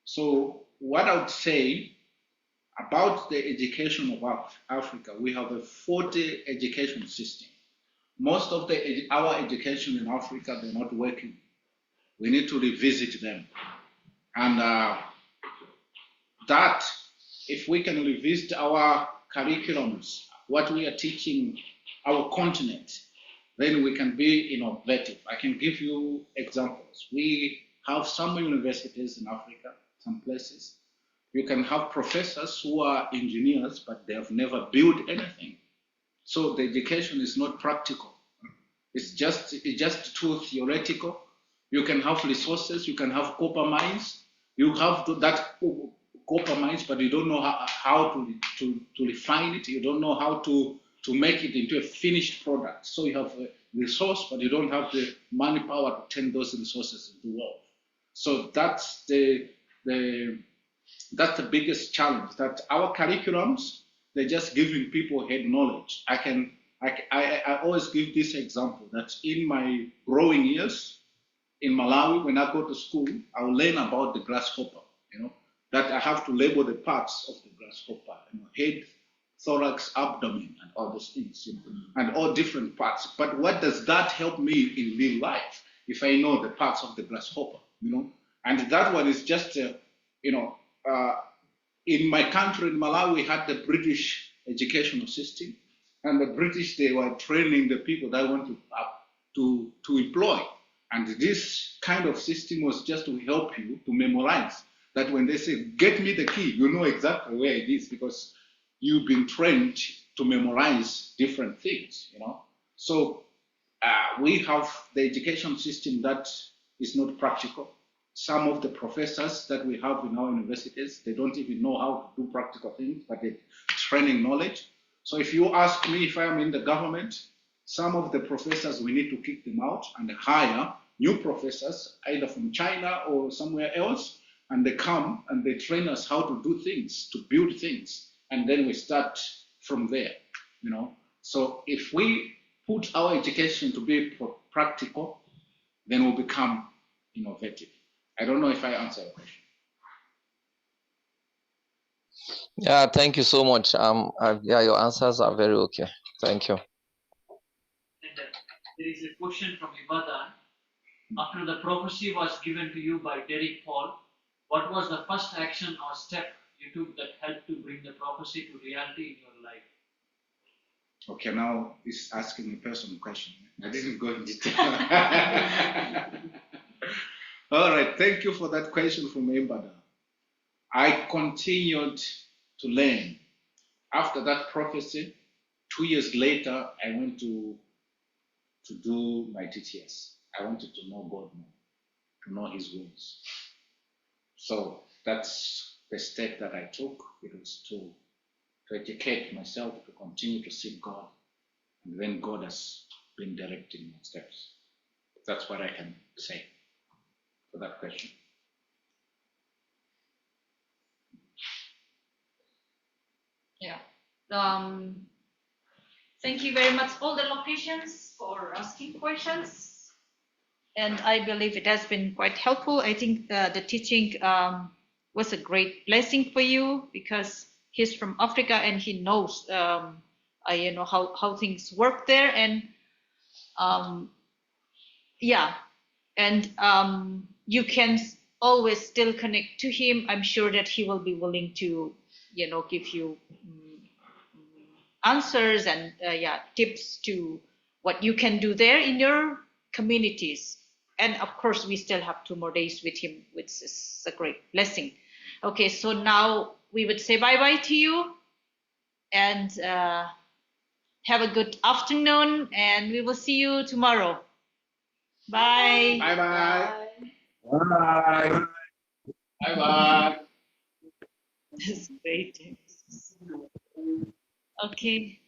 So what I would say about the education of Africa, we have a 40 education system. Most of our education in Africa, they're not working. We need to revisit them. And that, if we can revisit our curriculums, what we are teaching our continent, then we can be innovative. I can give you examples. We have some universities in Africa, some places. You can have professors who are engineers, but they have never built anything. So the education is not practical. It's just too theoretical. You can have resources, you can have copper mines. You have that copper mines, but you don't know how to refine it. You don't know how to make it into a finished product. So you have a resource, but you don't have the manpower to turn those resources into wealth. So that's the biggest challenge, that our curriculums, they're just giving people head knowledge. I always give this example that in my growing years in Malawi, when I go to school, I'll learn about the grasshopper, that I have to label the parts of the grasshopper, head, thorax, abdomen, and all those things, and all different parts. But what does that help me in real life if I know the parts of the grasshopper, And that one is just, in my country, in Malawi, we had the British educational system, and the British, they were training the people that want to employ. And this kind of system was just to help you to memorize, that when they say, get me the key, you know exactly where it is, because you've been trained to memorize different things, you know. So we have the education system that is not practical. Some of the professors that we have in our universities, they don't even know how to do practical things, but they're training knowledge. So if you ask me if I am in the government, some of the professors, we need to kick them out and hire new professors, either from China or somewhere else, and they come and they train us how to do things, to build things, and then we start from there, you know. So if we put our education to be practical, then we'll become innovative. I don't know if I answered your question. Yeah, thank you so much. Yeah, your answers are very okay. Thank you. And there is a question from Ibadan. After the prophecy was given to you by Derek Paul, what was the first action or step you took that helped to bring the prophecy to reality in your life? Okay, now this is asking a personal question. I didn't go in detail. All right, thank you for that question from Ibadan. I continued to learn. After that prophecy, 2 years later, I went to do my TTS. I wanted to know God more, to know His ways. So that's the step that I took. It was to educate myself, to continue to seek God. And then God has been directing my steps. That's what I can say for that question. Yeah. Thank you very much, all the locations, for asking questions. And I believe it has been quite helpful. I think the teaching was a great blessing for you because he's from Africa and he knows, you know, how things work there. And yeah, and you can always still connect to him. I'm sure that he will be willing to, you know, give you answers and yeah, tips to what you can do there in your communities. And of course, we still have 2 more days with him, which is a great blessing. Okay, so now we would say bye-bye to you and have a good afternoon, and we will see you tomorrow. Bye. Bye-bye. Bye. Bye-bye. This is great. Okay.